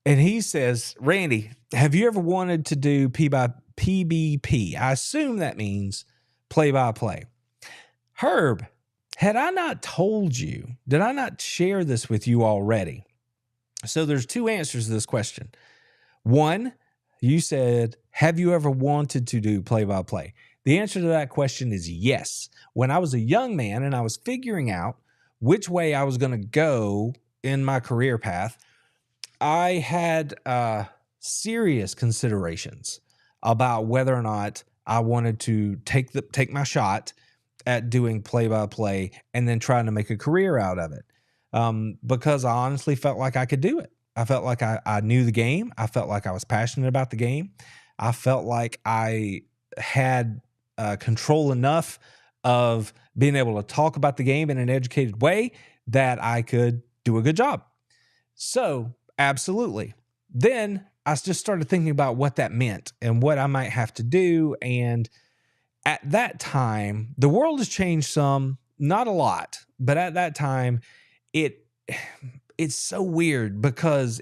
he says, Randy, have you ever wanted to do PBP? I assume that means play by play. Herb, had I not told you, did I not share this with you already? So there's 2 answers to this question. One, you said, have you ever wanted to do play by play? The answer to that question is yes. When I was a young man and I was figuring out which way I was going to go in my career path, I had serious considerations about whether or not I wanted to take my shot at doing play-by-play and then trying to make a career out of it, because I honestly felt like I could do it. I felt like I knew the game. I felt like I was passionate about the game. I felt like I had control enough of being able to talk about the game in an educated way that I could do a good job. So, absolutely. Then I just started thinking about what that meant and what I might have to do. And at that time, the world has changed some, not a lot, but at that time, it's so weird because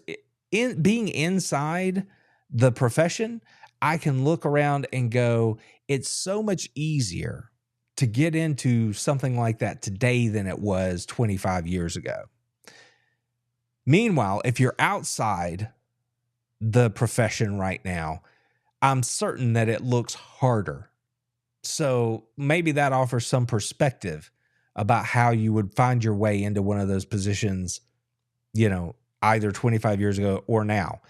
being inside the profession, I can look around and go, it's so much easier to get into something like that today than it was 25 years ago. Meanwhile, if you're outside the profession right now, I'm certain that it looks harder. So maybe that offers some perspective about how you would find your way into one of those positions, either 25 years ago or now.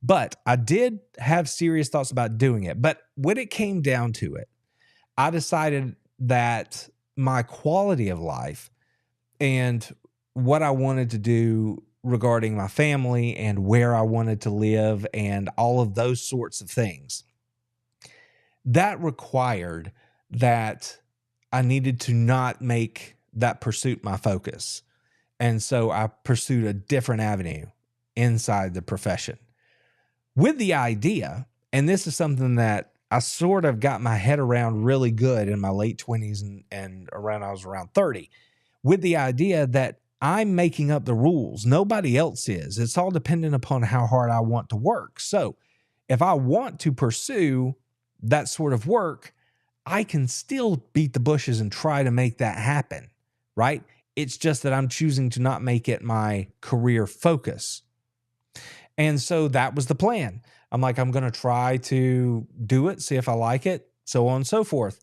But I did have serious thoughts about doing it. But when it came down to it, I decided that my quality of life and what I wanted to do regarding my family and where I wanted to live and all of those sorts of things, that required that I needed to not make that pursuit my focus. And so I pursued a different avenue inside the profession with the idea, and this is something that I sort of got my head around really good in my late 20s and I was around 30, with the idea that I'm making up the rules. Nobody else is. It's all dependent upon how hard I want to work. So if I want to pursue that sort of work, I can still beat the bushes and try to make that happen, right? It's just that I'm choosing to not make it my career focus. And so that was the plan. I'm like, I'm going to try to do it, see if I like it, so on and so forth.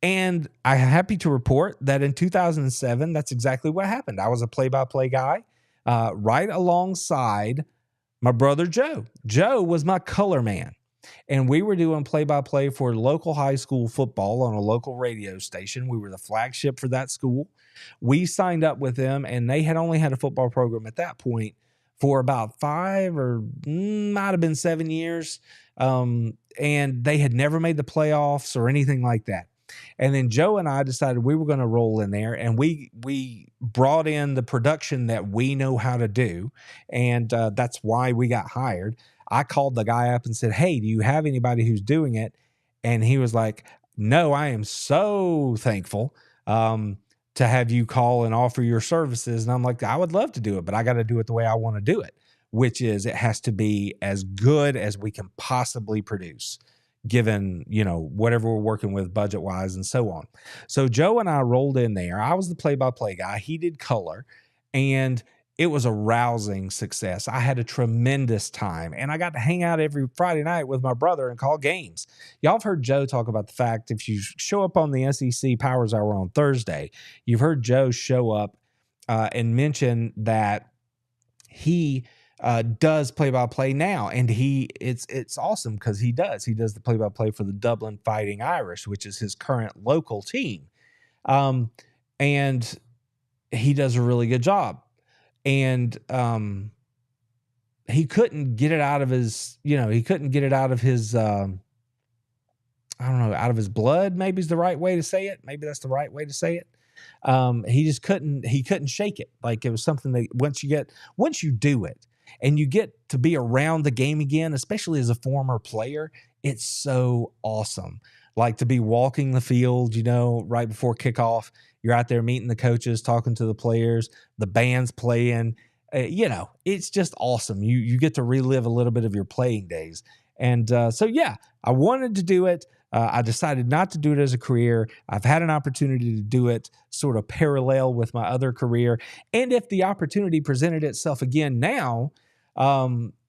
And I'm happy to report that in 2007, that's exactly what happened. I was a play-by-play guy right alongside my brother Joe. Joe was my color man. And we were doing play-by-play for local high school football on a local radio station. We were the flagship for that school. We signed up with them, and they had only had a football program at that point for about 5 or might have been 7 years. And they had never made the playoffs or anything like that. And then Joe and I decided we were going to roll in there, and we brought in the production that we know how to do. And that's why we got hired. I called the guy up and said, hey, do you have anybody who's doing it? And he was like, no, I am so thankful to have you call and offer your services. And I'm like, I would love to do it, but I got to do it the way I want to do it, which is it has to be as good as we can possibly produce, given, whatever we're working with budget wise and so on. So Joe and I rolled in there. I was the play-by-play guy. He did color, and it was a rousing success. I had a tremendous time, and I got to hang out every Friday night with my brother and call games. Y'all have heard Joe talk about the fact if you show up on the SEC Powers Hour on Thursday, you've heard Joe show up and mention that he does play-by-play now, and it's awesome because he does the play-by-play for the Dublin Fighting Irish, which is his current local team, and he does a really good job. And he couldn't get it out of his, out of his blood, maybe is the right way to say it. Maybe that's the right way to say it. He couldn't shake it. Like, it was something that once you do it and you get to be around the game again, especially as a former player, it's so awesome. Like, to be walking the field, right before kickoff, you're out there meeting the coaches, talking to the players, the band's playing, it's just awesome. You get to relive a little bit of your playing days. And so I wanted to do it. I decided not to do it as a career. I've had an opportunity to do it sort of parallel with my other career. And if the opportunity presented itself again now,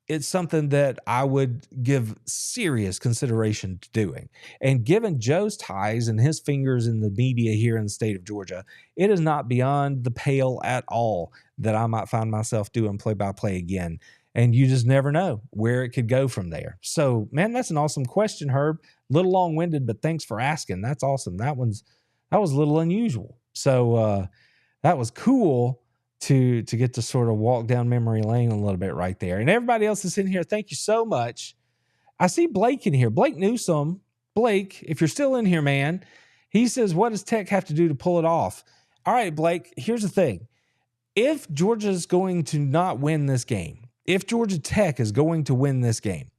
it's something that I would give serious consideration to doing. And given Joe's ties and his fingers in the media here in the state of Georgia, it is not beyond the pale at all that I might find myself doing play-by-play again. And you just never know where it could go from there. So, man, that's an awesome question, Herb. A little long-winded, but thanks for asking. That's awesome. That was a little unusual. So that was cool to get to sort of walk down memory lane a little bit right there. And everybody else that's in here, thank you so much. I see Blake in here. Blake Newsome. Blake, if you're still in here, man, he says, what does Tech have to do to pull it off? All right, Blake, here's the thing. If Georgia's going to not win this game, if Georgia Tech is going to win this game,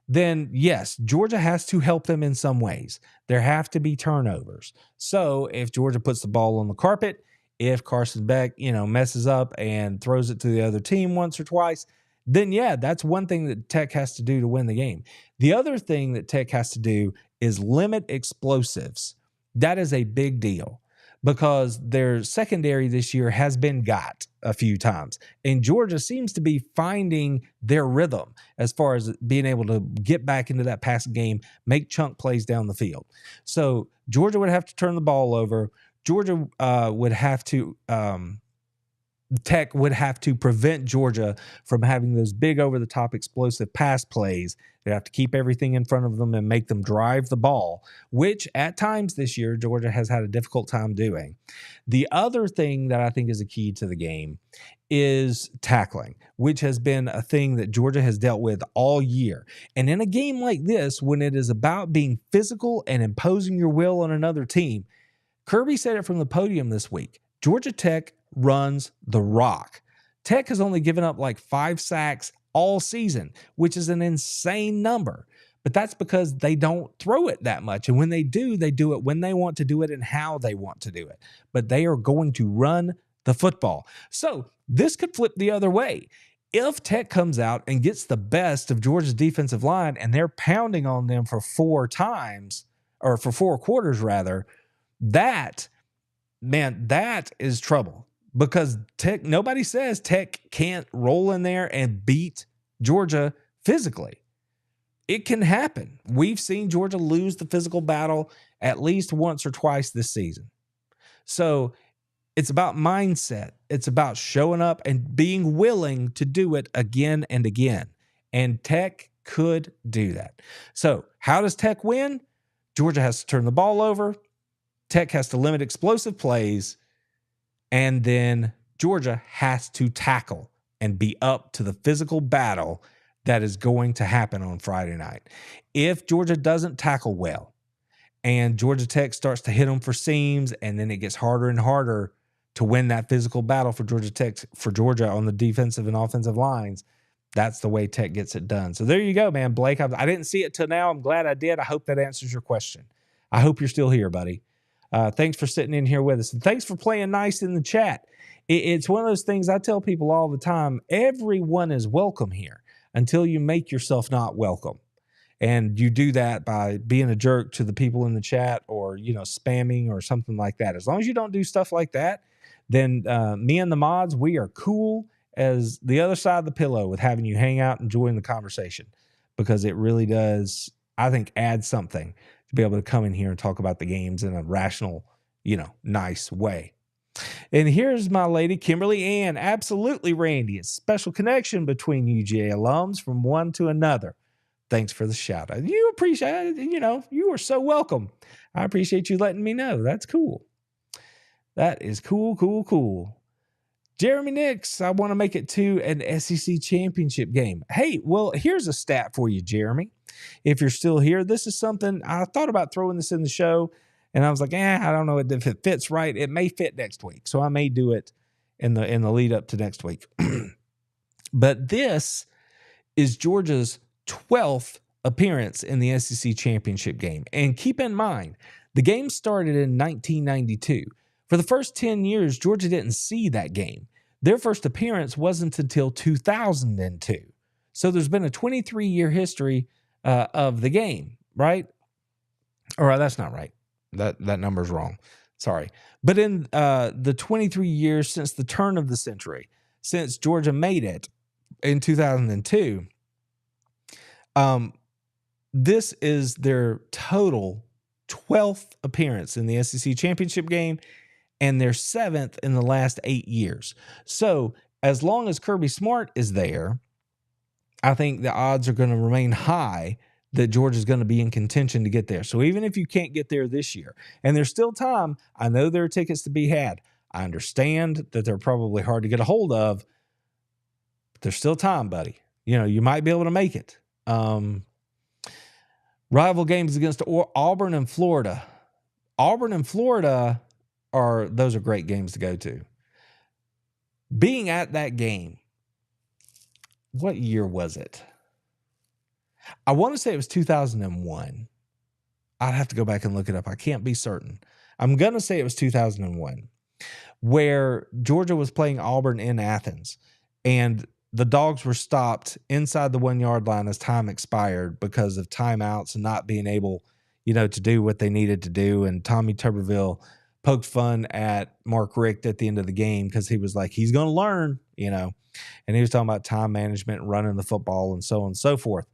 then yes, Georgia has to help them in some ways. There have to be turnovers. So if Georgia puts the ball on the carpet, if Carson Beck, messes up and throws it to the other team once or twice, then that's one thing that Tech has to do to win the game. The other thing that Tech has to do is limit explosives. That is a big deal because their secondary this year has been got a few times. And Georgia seems to be finding their rhythm as far as being able to get back into that passing game, make chunk plays down the field. So Georgia would have to turn the ball over. Georgia would have to Tech would have to prevent Georgia from having those big over-the-top explosive pass plays. They have to keep everything in front of them and make them drive the ball, which at times this year Georgia has had a difficult time doing. The other thing that I think is a key to the game is tackling, which has been a thing that Georgia has dealt with all year. And in a game like this, when it is about being physical and imposing your will on another team, Kirby said it from the podium this week, Georgia Tech runs the rock. Tech has only given up like 5 sacks all season, which is an insane number. But that's because they don't throw it that much. And when they do it when they want to do it and how they want to do it. But they are going to run the football. So this could flip the other way. if Tech comes out and gets the best of Georgia's defensive line and they're pounding on them for 4 quarters rather, that is trouble, because Tech, nobody says Tech can't roll in there and beat Georgia physically. It can happen. We've seen Georgia lose the physical battle at least once or twice this season. So it's about mindset. It's about showing up and being willing to do it again and again. And Tech could do that. So how does Tech win? Georgia has to turn the ball over. Tech has to limit explosive plays. And then Georgia has to tackle and be up to the physical battle that is going to happen on Friday night. If Georgia doesn't tackle well and Georgia Tech starts to hit them for seams, and then it gets harder and harder to win that physical battle for Georgia on the defensive and offensive lines, that's the way Tech gets it done. So there you go, man. Blake, I didn't see it till now. I'm glad I did. I hope that answers your question. I hope you're still here, buddy. Thanks for sitting in here with us. And thanks for playing nice in the chat. It's one of those things I tell people all the time. Everyone is welcome here until you make yourself not welcome. And you do that by being a jerk to the people in the chat, or, spamming or something like that. As long as you don't do stuff like that, then me and the mods, we are cool as the other side of the pillow with having you hang out and join the conversation, because it really does, I think, add something to be able to come in here and talk about the games in a rational, nice way. And here's my lady, Kimberly Ann. Absolutely, Randy. It's a special connection between UGA alums from one to another. Thanks for the shout out. You appreciate it. You are so welcome. I appreciate you letting me know. That's cool. That is cool. Jeremy Nix, I want to make it to an SEC championship game. Hey, well, here's a stat for you, Jeremy. If you're still here, this is something I thought about throwing this in the show, and I was like, I don't know if it fits right. It may fit next week, so I may do it in the lead up to next week. But this is Georgia's 12th appearance in the SEC championship game. And keep in mind, the game started in 1992. For the first 10 years, Georgia didn't see that game. Their first appearance wasn't until 2002. So there's been a 23-year history of the game, right? Or that's not right. That number's wrong. Sorry. But in the 23 years since the turn of the century, since Georgia made it in 2002, this is their total 12th appearance in the SEC championship game, and their 7th in the last 8 years. So as long as Kirby Smart is there, I think the odds are going to remain high that Georgia's going to be in contention to get there. So even if you can't get there this year, and there's still time, I know there are tickets to be had. I understand that they're probably hard to get a hold of, but there's still time, buddy. You might be able to make it. Rival games against Auburn and Florida. Auburn and Florida those are great games to go to. Being at that game, what year was it? I want to say it was 2001. I'd have to go back and look it up. I can't be certain. I'm going to say it was 2001, where Georgia was playing Auburn in Athens, and the Dogs were stopped inside the 1 yard line as time expired because of timeouts and not being able, to do what they needed to do. And Tommy Tuberville poked fun at Mark Richt at the end of the game because he was like, he's going to learn, and he was talking about time management, running the football, and so on and so forth.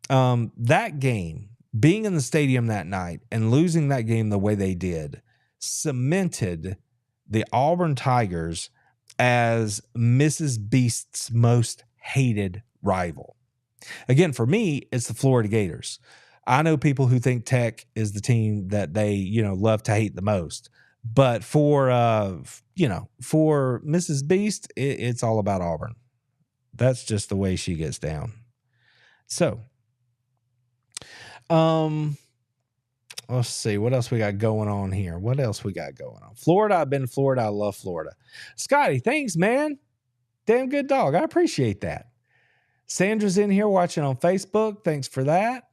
That game, being in the stadium that night and losing that game the way they did, cemented the Auburn Tigers as Mrs. Beast's most hated rival. Again, for me, it's the Florida Gators. I know people who think Tech is the team that they, love to hate the most. But for Mrs. Beast, it's all about Auburn. That's just the way she gets down. So, let's see what else we got going on here. Florida. I've been to Florida. I love Florida. Scotty, thanks, man. Damn good dog. I appreciate that. Sandra's in here watching on Facebook. Thanks for that.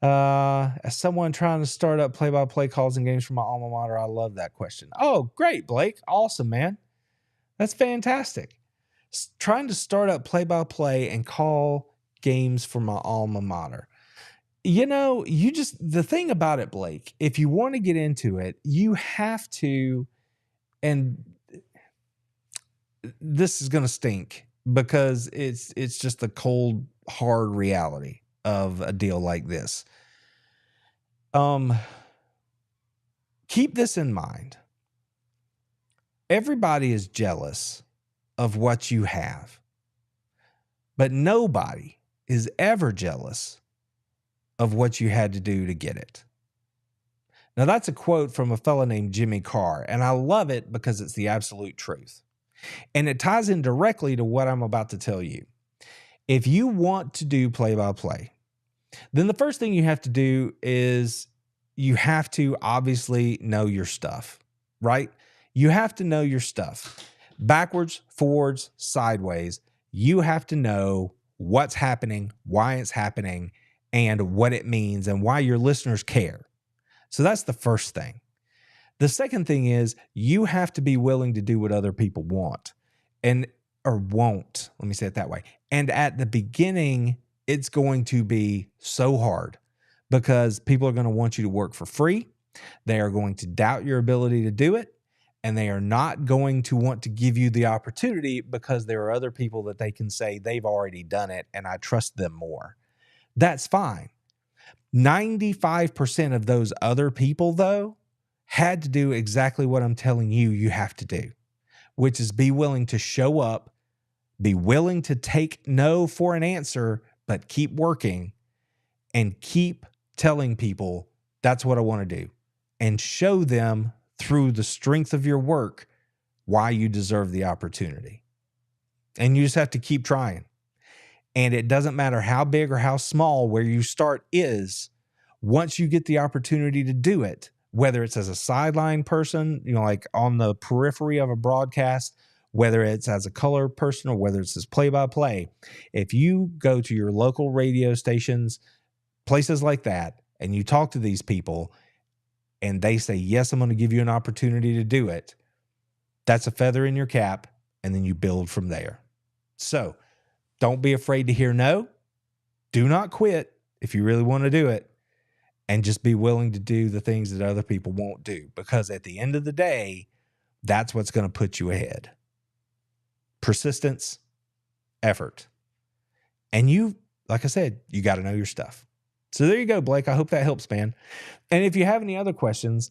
As someone trying to start up play-by-play calls and games for my alma mater, I love that question. Oh, great, Blake. Awesome, man. That's fantastic. trying to start up play-by-play and call games for my alma mater. You know, the thing about it, Blake, if you want to get into it, you have to, and this is going to stink because it's just the cold, hard reality of a deal like this. Keep this in mind. Everybody is jealous of what you have, but nobody is ever jealous of what you had to do to get it. Now, that's a quote from a fellow named Jimmy Carr, and I love it because it's the absolute truth. And it ties in directly to what I'm about to tell you. If you want to do play-by-play, then the first thing you have to do is you have to obviously know your stuff, right? You have to know your stuff. Backwards, forwards, sideways. You have to know what's happening, why it's happening, and what it means and why your listeners care. So that's the first thing. The second thing is you have to be willing to do what other people want or won't. Let me say it that way. And at the beginning, it's going to be so hard because people are going to want you to work for free. They are going to doubt your ability to do it. And they are not going to want to give you the opportunity because there are other people that they can say they've already done it and I trust them more. That's fine. 95% of those other people, though, had to do exactly what I'm telling you have to do, which is be willing to show up, be willing to take no for an answer, but keep working and keep telling people that's what I want to do and show them through the strength of your work why you deserve the opportunity. And you just have to keep trying. And it doesn't matter how big or how small where you start is, once you get the opportunity to do it, whether it's as a sideline person, you know, like on the periphery of a broadcast, whether it's as a color person or whether it's as play-by-play, if you go to your local radio stations, places like that, and you talk to these people and they say, yes, I'm going to give you an opportunity to do it, that's a feather in your cap, and then you build from there. So don't be afraid to hear no. Do not quit if you really want to do it, and just be willing to do the things that other people won't do, because at the end of the day, that's what's going to put you ahead. Persistence, effort. And you, like I said, you got to know your stuff. So there you go, Blake. I hope that helps, man. And if you have any other questions,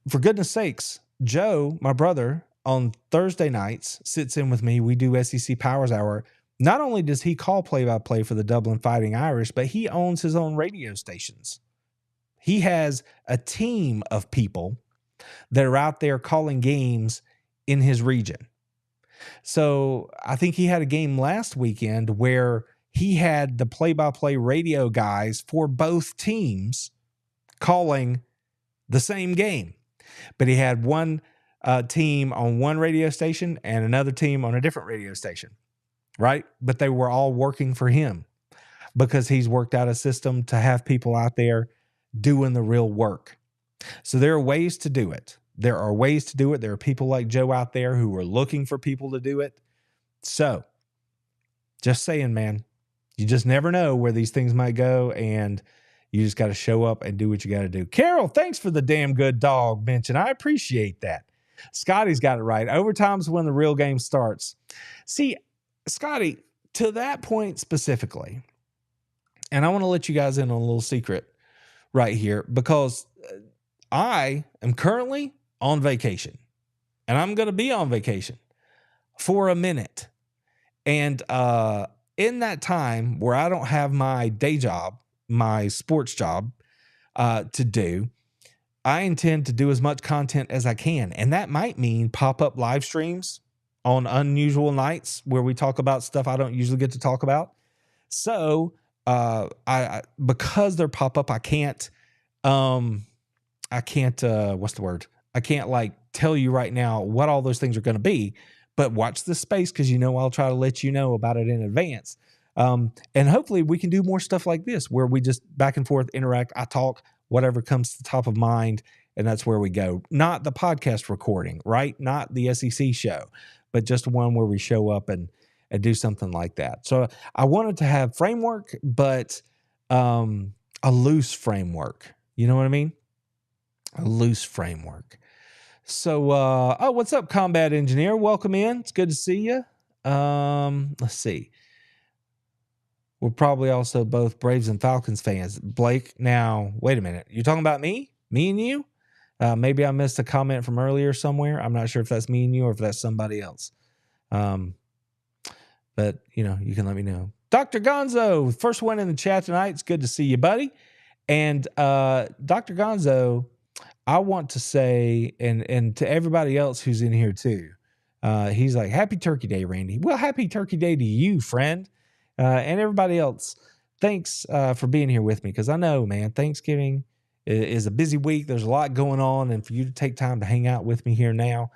for goodness sakes, Joe, my brother, on Thursday nights sits in with me. We do SEC Powers Hour. Not only does he call play-by-play for the Dublin Fighting Irish, but he owns his own radio stations. He has a team of people that are out there calling games in his region. So I think he had a game last weekend where he had the play-by-play radio guys for both teams calling the same game. But he had one team on one radio station and another team on a different radio station, right? But they were all working for him because he's worked out a system to have people out there doing the real work. So there are ways to do it. There are ways to do it. There are people like Joe out there who are looking for people to do it. So just saying, man, you just never know where these things might go, and you just got to show up and do what you got to do. Carol, thanks for the damn good dog mention. I appreciate that. Scotty's got it right. Overtime's when the real game starts. See, Scotty, to that point specifically, and I want to let you guys in on a little secret right here, because I am currently on vacation, and I'm going to be on vacation for a minute. And in that time where I don't have my day job, my sports job to do, I intend to do as much content as I can. And that might mean pop-up live streams on unusual nights where we talk about stuff I don't usually get to talk about. So I because they're pop-up, I can't what's the word? I can't like tell you right now what all those things are going to be, but watch this space, because I'll try to let you know about it in advance. And hopefully we can do more stuff like this where we just back and forth interact. I talk whatever comes to the top of mind, and that's where we go. Not the podcast recording, right? Not the SEC show, but just one where we show up and do something like that. So I wanted to have framework, but a loose framework. You know what I mean? A loose framework. So, what's up, Combat Engineer? Welcome in. It's good to see you. Let's see. We're probably also both Braves and Falcons fans. Blake, now, wait a minute. You're talking about me? Me and you? Maybe I missed a comment from earlier somewhere. I'm not sure if that's me and you or if that's somebody else. But, you can let me know. Dr. Gonzo, first one in the chat tonight. It's good to see you, buddy. And Dr. Gonzo, I want to say, and to everybody else who's in here too, he's like, Happy Turkey Day, Randy. Well, Happy Turkey Day to you, friend. And everybody else, thanks for being here with me. Because I know, man, Thanksgiving is a busy week. There's a lot going on. And for you to take time to hang out with me here now,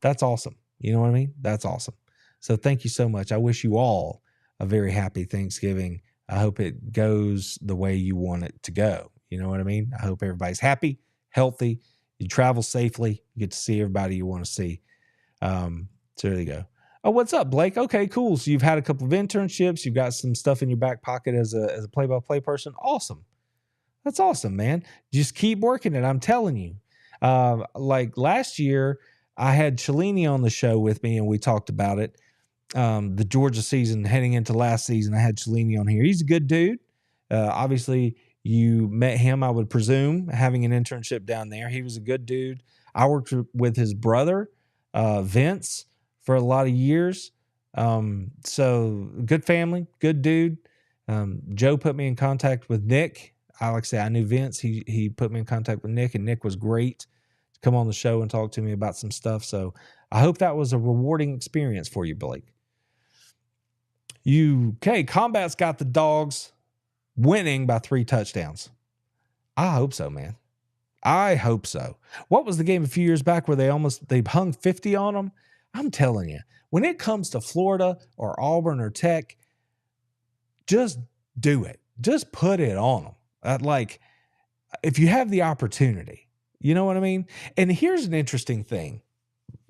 that's awesome. You know what I mean? That's awesome. So thank you so much. I wish you all a very happy Thanksgiving. I hope it goes the way you want it to go. You know what I mean? I hope everybody's happy, healthy. You travel safely. You get to see everybody you want to see. So there you go. Oh, what's up, Blake? Okay, cool. So you've had a couple of internships. You've got some stuff in your back pocket as a play-by-play person. Awesome. That's awesome, man. Just keep working it. I'm telling you. Like last year, I had Cellini on the show with me, and we talked about it. The Georgia season heading into last season, I had Cellini on here. He's a good dude. Obviously, you met him, I would presume, having an internship down there. He was a good dude. I worked with his brother, Vince, for a lot of years. So good family, good dude. Joe put me in contact with Nick. Like I say, I knew Vince. He put me in contact with Nick, and Nick was great to come on the show and talk to me about some stuff. So I hope that was a rewarding experience for you, Blake. Combat's got the Dogs winning by 3 touchdowns. I hope so, man. I hope so. What was the game a few years back where they hung 50 on them? I'm telling you, when it comes to Florida or Auburn or Tech, just do it. Just put it on them. Like, if you have the opportunity, you know what I mean? And here's an interesting thing,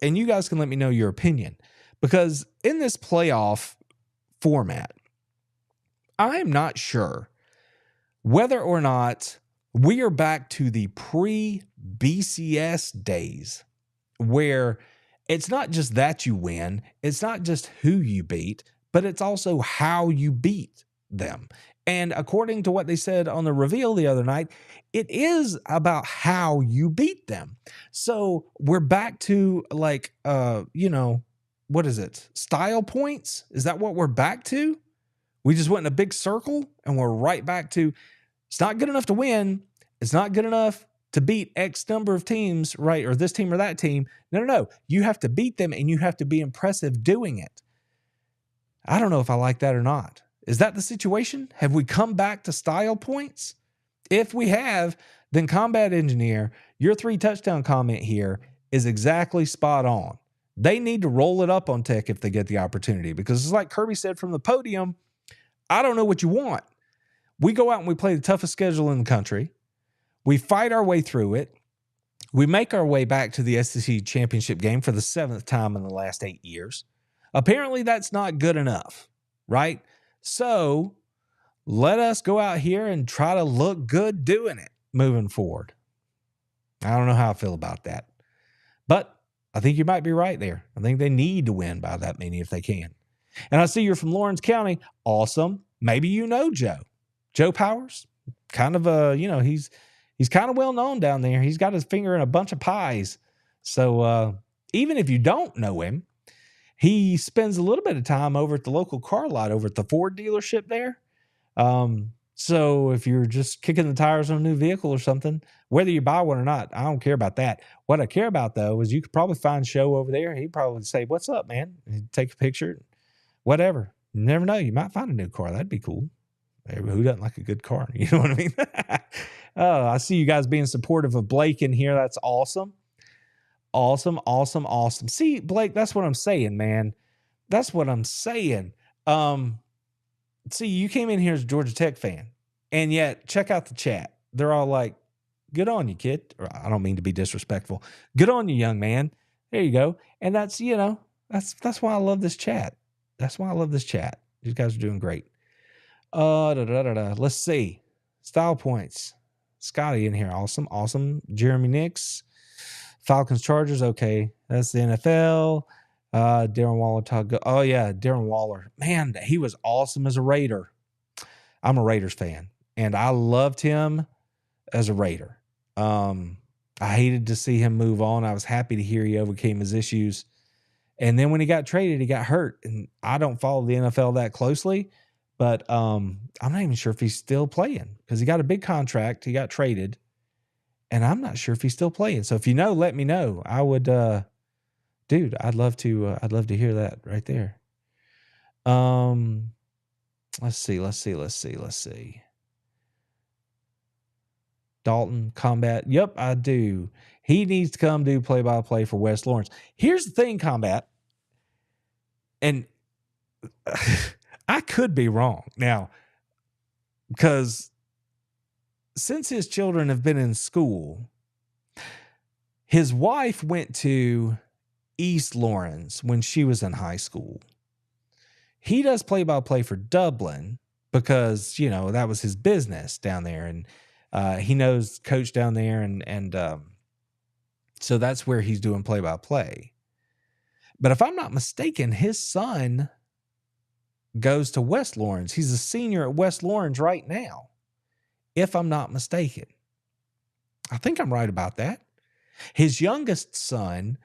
and you guys can let me know your opinion, because in this playoff format, I'm not sure whether or not we are back to the pre-BCS days where it's not just that you win, it's not just who you beat, but it's also how you beat them. And according to what they said on the reveal the other night, it is about how you beat them. So we're back to like, what is it? Style points? Is that what we're back to? We just went in a big circle and we're right back to, it's not good enough to win. It's not good enough to beat X number of teams, right? Or this team or that team. No. You have to beat them and you have to be impressive doing it. I don't know if I like that or not. Is that the situation? Have we come back to style points? If we have, then Combat Engineer, your 3 touchdown comment here is exactly spot on. They need to roll it up on Tech if they get the opportunity, because it's like Kirby said from the podium, I don't know what you want. We go out and we play the toughest schedule in the country. We fight our way through it. We make our way back to the SEC championship game for the 7th time in the last 8 years. Apparently that's not good enough, right? So let us go out here and try to look good doing it moving forward. I don't know how I feel about that, but I think you might be right there. I think they need to win by that many if they can. And I see you're from Lawrence County. Awesome. Maybe you know Joe. Joe Powers, kind of he's kind of well known down there. He's got his finger in a bunch of pies. So even if you don't know him, he spends a little bit of time over at the local car lot over at the Ford dealership there. So if you're just kicking the tires on a new vehicle or something, whether you buy one or not, I don't care about that. What I care about, though, is you could probably find Show over there. He'd probably say, "What's up, man?" And he'd take a picture, whatever. You never know. You might find a new car. That'd be cool. Who doesn't like a good car? You know what I mean? I see you guys being supportive of Blake in here. That's awesome. Awesome. See, Blake, that's what I'm saying, man. That's what I'm saying. See, you came in here as a Georgia Tech fan, and yet check out the chat. They're all like, Good on you, kid. Or, I don't mean to be disrespectful. Good on you, young man. There you go. And that's, that's why I love this chat. That's why I love this chat. These guys are doing great. Let's see. Style points. Scotty in here. Awesome. Jeremy Nix. Falcons, Chargers. Okay. That's the NFL. Darren Waller. Oh, yeah. Darren Waller. Man, he was awesome as a Raider. I'm a Raiders fan, and I loved him as a Raider. I hated to see him move on. I was happy to hear he overcame his issues. And then when he got traded, he got hurt. And I don't follow the NFL that closely, but I'm not even sure if he's still playing because he got a big contract. He got traded, and I'm not sure if he's still playing. So if you know, let me know. I would, dude, I'd love to hear that right there. Let's see. Dalton, Combat. Yep, I do. He needs to come do play-by-play for West Lawrence. Here's the thing, Combat. And I could be wrong now because since his children have been in school, his wife went to East Lawrence when she was in high school. He does play-by-play for Dublin because, that was his business down there. And he knows coach down there. And so that's where he's doing play-by-play. But if I'm not mistaken, his son goes to West Lawrence. He's a senior at West Lawrence right now, if I'm not mistaken. I think I'm right about that. His youngest son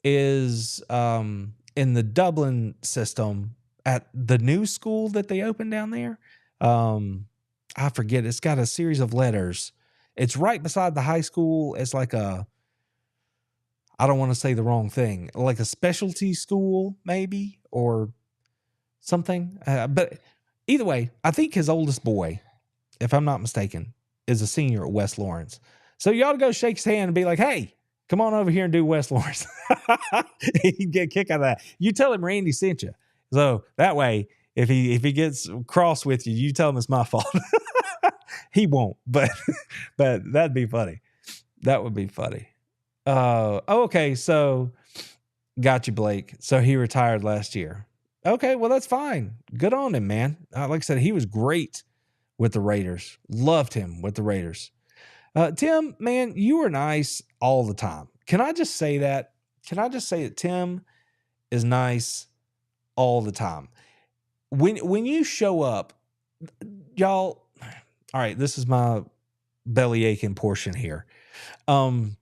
is in the Dublin system at the new school that they opened down there. I forget. It's got a series of letters. It's right beside the high school. It's like I don't want to say the wrong thing, like a specialty school maybe or something. But either way, I think his oldest boy, if I'm not mistaken, is a senior at West Lawrence. So you ought to go shake his hand and be like, hey, come on over here and do West Lawrence. He'd get a kick out of that. You tell him Randy sent you. So that way, if he gets cross with you, you tell him it's my fault. He won't, but that'd be funny. That would be funny. Okay. So got you, Blake. So he retired last year. Okay. Well, that's fine. Good on him, man. Like I said, he was great with the Raiders. Loved him with the Raiders. Tim, man, you were nice all the time. Can I just say that? Can I just say that Tim is nice all the time? When you show up, y'all, all right, this is my belly aching portion here. When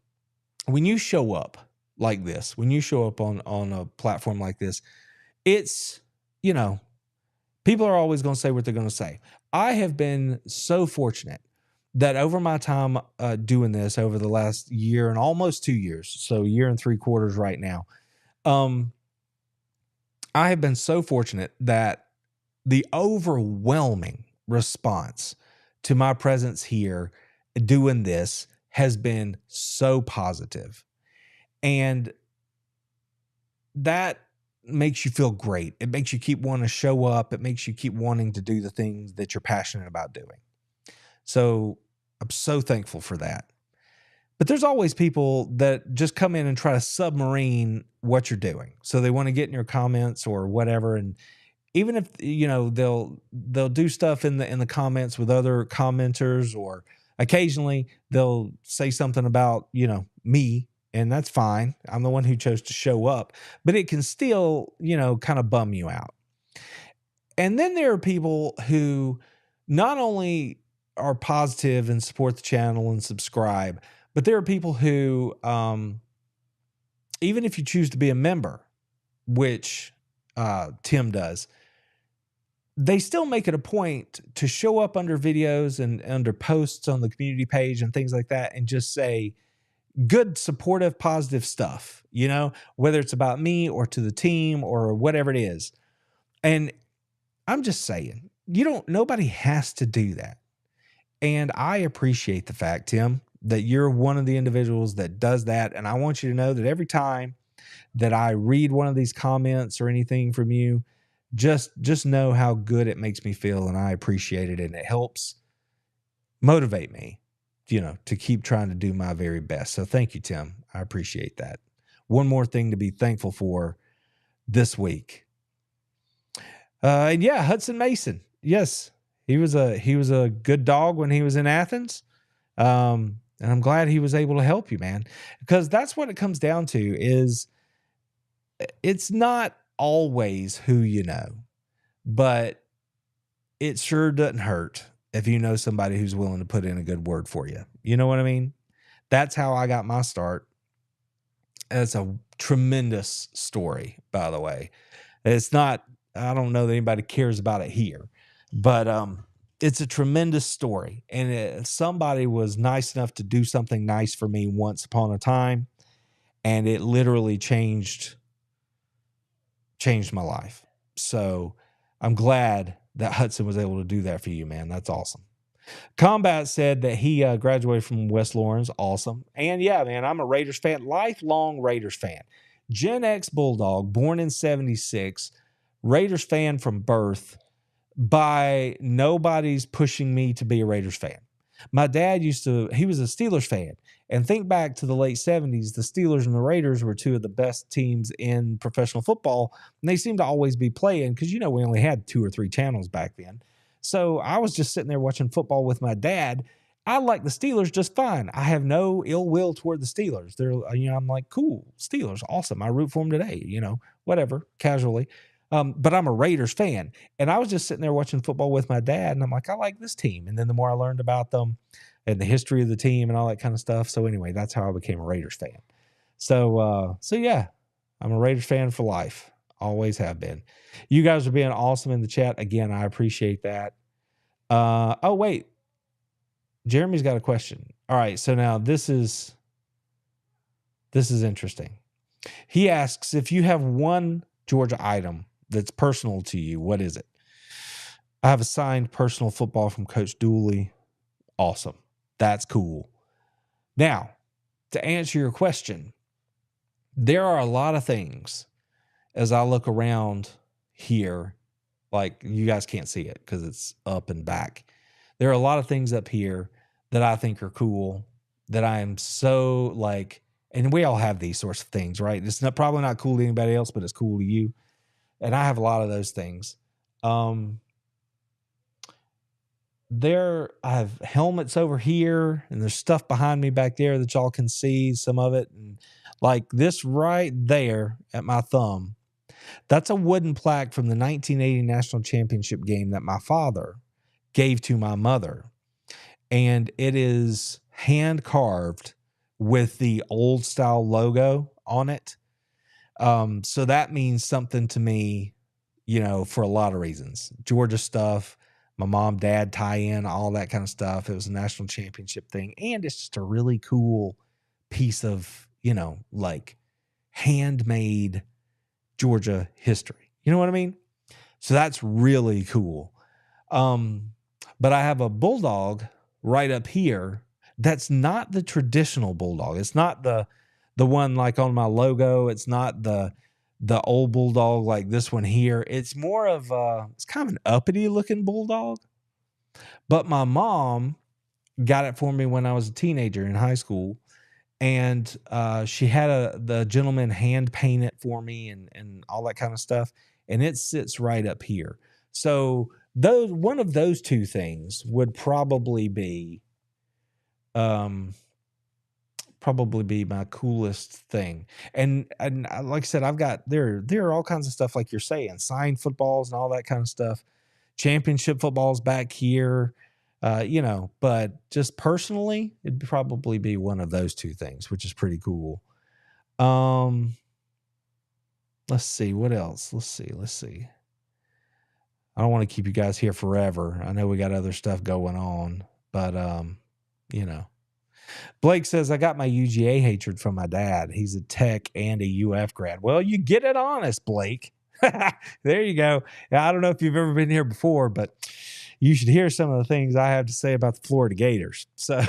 you show up like this, when you show up on a platform like this, it's, people are always going to say what they're going to say. I have been so fortunate that over my time doing this over the last year and almost 2 years, so 1 3/4 years right now, I have been so fortunate that the overwhelming response to my presence here doing this has been so positive. And that makes you feel great. It makes you keep wanting to show up. It makes you keep wanting to do the things that you're passionate about doing. So I'm so thankful for that. But there's always people that just come in and try to submarine what you're doing. So they want to get in your comments or whatever. And even if, they'll do stuff in the comments with other commenters, or occasionally they'll say something about, me, and that's fine. I'm the one who chose to show up, but it can still, kind of bum you out. And then there are people who not only are positive and support the channel and subscribe, but there are people who, even if you choose to be a member, which Tim does, they still make it a point to show up under videos and under posts on the community page and things like that and just say good, supportive, positive stuff, whether it's about me or to the team or whatever it is. And I'm just saying, nobody has to do that. And I appreciate the fact, Tim, that you're one of the individuals that does that. And I want you to know that every time that I read one of these comments or anything from you, just know how good it makes me feel. And I appreciate it. And it helps motivate me to keep trying to do my very best. So thank you, Tim. I appreciate that. One more thing to be thankful for this week. And yeah, Hudson Mason. Yes, he was a good dog when he was in Athens. And I'm glad he was able to help you, man, because that's what it comes down to is it's not always who you know, but it sure doesn't hurt if you know somebody who's willing to put in a good word for you. You know what I mean? That's how I got my start. It's a tremendous story, by the way. It's not, I don't know that anybody cares about it here, but it's a tremendous story. And somebody was nice enough to do something nice for me once upon a time, and it literally changed my life. So I'm glad that Hudson was able to do that for you, man. That's awesome. Combat said that he graduated from West Lawrence. Awesome. And yeah, man, I'm a Raiders fan, lifelong Raiders fan. Gen X Bulldog, born in 76, Raiders fan from birth, by nobody's pushing me to be a Raiders fan. My dad he was a Steelers fan. And think back to the late 70s, the Steelers and the Raiders were two of the best teams in professional football. And they seemed to always be playing because, we only had 2 or 3 channels back then. So I was just sitting there watching football with my dad. I like the Steelers just fine. I have no ill will toward the Steelers. They're, I'm like, cool, Steelers, awesome. I root for them today, whatever, casually. But I'm a Raiders fan. And I was just sitting there watching football with my dad. And I'm like, I like this team. And then the more I learned about them and the history of the team and all that kind of stuff. So anyway, that's how I became a Raiders fan. So yeah, I'm a Raiders fan for life. Always have been. You guys are being awesome in the chat. Again, I appreciate that. Oh, wait. Jeremy's got a question. All right. So now this is interesting. He asks, if you have one Georgia item that's personal to you, what is it? I have a signed personal football from Coach Dooley. Awesome. That's cool. Now, to answer your question, there are a lot of things as I look around here, like you guys can't see it because it's up and back. There are a lot of things up here that I think are cool, that I am so like, and we all have these sorts of things, right? It's probably not cool to anybody else, but it's cool to you. And I have a lot of those things. I have helmets over here, and there's stuff behind me back there that y'all can see some of it. And like this right there at my thumb, that's a wooden plaque from the 1980 National Championship game that my father gave to my mother. And it is hand carved with the old style logo on it. So that means something to me, for a lot of reasons. Georgia stuff, my mom, dad tie-in, all that kind of stuff. It was a national championship thing. And it's just a really cool piece of, like handmade Georgia history. You know what I mean? So that's really cool. But I have a Bulldog right up here. That's not the traditional Bulldog. It's not the one like on my logo. It's not the old Bulldog like this one here. It's more of it's kind of an uppity looking Bulldog. But my mom got it for me when I was a teenager in high school. And she had the gentleman hand paint it for me and all that kind of stuff. And it sits right up here. So one of those two things would probably be my coolest thing. And like I said, I've got there are all kinds of stuff like you're saying, signed footballs and all that kind of stuff. Championship footballs back here. But just personally, it'd probably be one of those two things, which is pretty cool. Let's see what else. Let's see. I don't want to keep you guys here forever. I know we got other stuff going on, but Blake says, I got my UGA hatred from my dad. He's a tech and a UF grad. Well, you get it honest, Blake. There you go. I don't know if you've ever been here before, but you should hear some of the things I have to say about the Florida Gators. So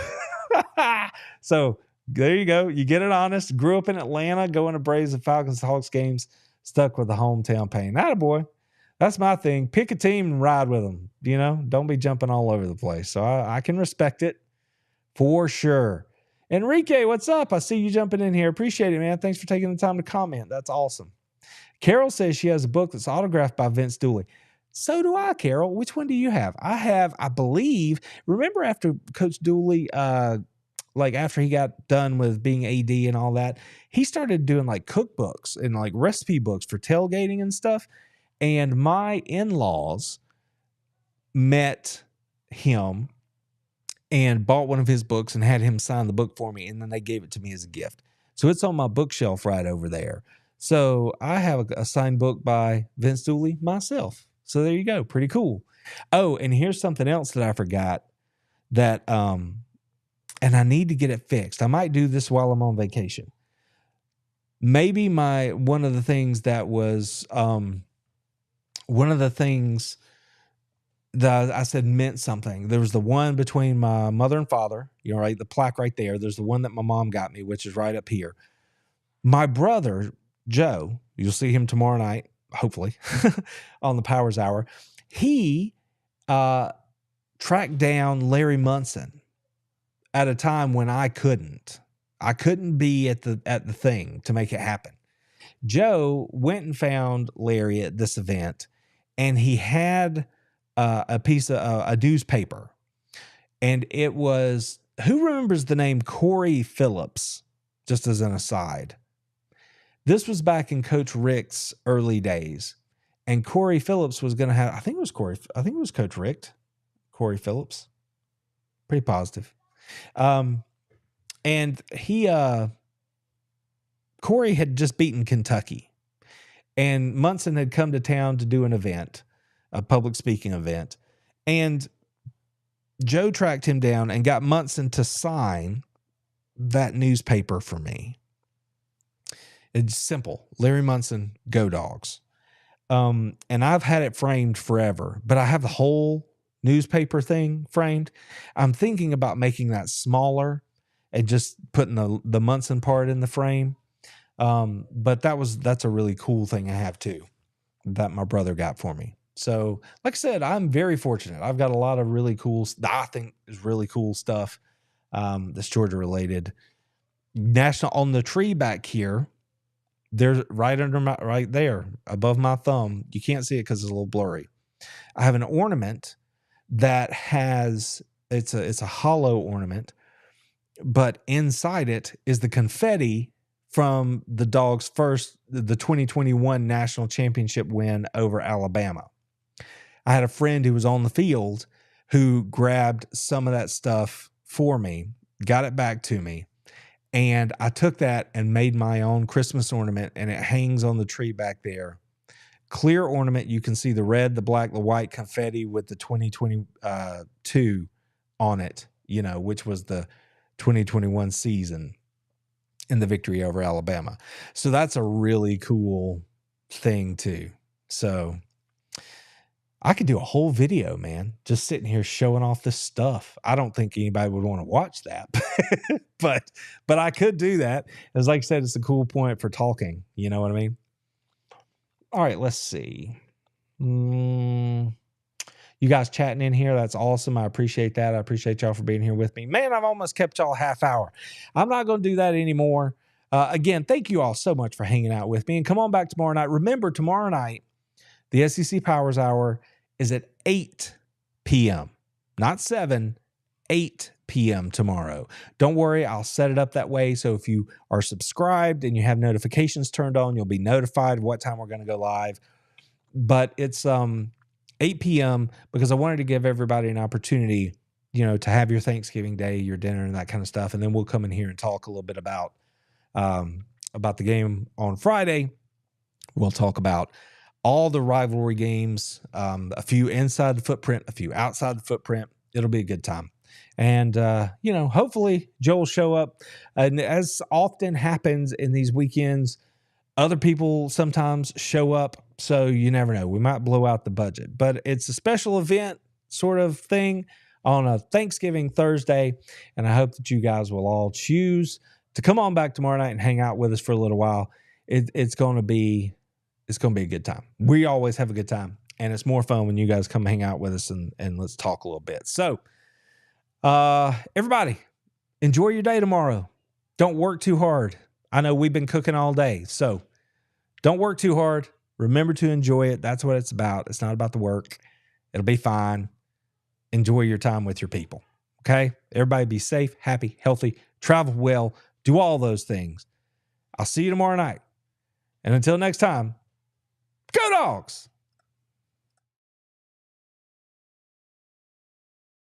there you go. You get it honest. Grew up in Atlanta, going to Braves and Falcons, Hawks games, stuck with the hometown pain. Attaboy. That's my thing. Pick a team and ride with them. Don't be jumping all over the place. So I can respect it. For sure. Enrique, what's up? I see you jumping in here. Appreciate it, man. Thanks for taking the time to comment. That's awesome. Carol says she has a book that's autographed by Vince Dooley. So do I, Carol. Which one do you have? I believe, remember after Coach Dooley, like after he got done with being AD and all that, he started doing like cookbooks and like recipe books for tailgating and stuff. And my in-laws met him and bought one of his books and had him sign the book for me. And then they gave it to me as a gift. So it's on my bookshelf right over there. So I have a signed book by Vince Dooley myself. So there you go. Pretty cool. Oh, and here's something else that I forgot that, and I need to get it fixed. I might do this while I'm on vacation. Maybe one of the things that I said meant something. There was the one between my mother and father, right? The plaque right there. There's the one that my mom got me, which is right up here. My brother, Joe, you'll see him tomorrow night, hopefully, on the Powers Hour. He tracked down Larry Munson at a time when I couldn't. I couldn't be at the thing to make it happen. Joe went and found Larry at this event, and he had a piece of a newspaper, and it was, who remembers the name Corey Phillips? Just as an aside, this was back in Coach Rick's early days, and Corey Phillips was going to have, I think it was Coach Rick, Corey Phillips, pretty positive. And Corey had just beaten Kentucky, and Munson had come to town to do an event, a public speaking event. And Joe tracked him down and got Munson to sign that newspaper for me. It's simple. Larry Munson, go Dogs. And I've had it framed forever, but I have the whole newspaper thing framed. I'm thinking about making that smaller and just putting the Munson part in the frame. But that's a really cool thing I have too, that my brother got for me. So like I said, I'm very fortunate. I've got a lot of really cool, I think is really cool stuff, that's Georgia related. National on the tree back here, there's right there above my thumb. You can't see it because it's a little blurry. I have an ornament that has, it's a hollow ornament, but inside it is the confetti from the Dawgs' the 2021 national championship win over Alabama. I had a friend who was on the field who grabbed some of that stuff for me, got it back to me, and I took that and made my own Christmas ornament, and it hangs on the tree back there. Clear ornament. You can see the red, the black, the white confetti with the 2022 on it, which was the 2021 season in the victory over Alabama. So that's a really cool thing too. So I could do a whole video, man, just sitting here showing off this stuff. I don't think anybody would want to watch that, but I could do that. As like I said, it's a cool point for talking. You know what I mean? All right, let's see. You guys chatting in here. That's awesome. I appreciate that. I appreciate y'all for being here with me. Man, I've almost kept y'all a half hour. I'm not going to do that anymore. Again, thank you all so much for hanging out with me. And come on back tomorrow night. Remember, tomorrow night, the SEC Powers Hour is at 8 p.m. Not 7, 8 p.m. tomorrow. Don't worry, I'll set it up that way. So if you are subscribed and you have notifications turned on, you'll be notified what time we're going to go live. But it's 8 p.m. because I wanted to give everybody an opportunity, to have your Thanksgiving Day, your dinner, and that kind of stuff. And then we'll come in here and talk a little bit about the game on Friday. We'll talk about all the rivalry games, a few inside the footprint, a few outside the footprint. It'll be a good time. And, hopefully Joe will show up. And as often happens in these weekends, other people sometimes show up. So you never know. We might blow out the budget. But it's a special event sort of thing on a Thanksgiving Thursday. And I hope that you guys will all choose to come on back tomorrow night and hang out with us for a little while. It's going to be a good time. We always have a good time. And it's more fun when you guys come hang out with us and let's talk a little bit. So, everybody, enjoy your day tomorrow. Don't work too hard. I know we've been cooking all day, so don't work too hard. Remember to enjoy it. That's what it's about. It's not about the work. It'll be fine. Enjoy your time with your people. Okay? Everybody be safe, happy, healthy, travel well, do all those things. I'll see you tomorrow night. And until next time, go Dogs!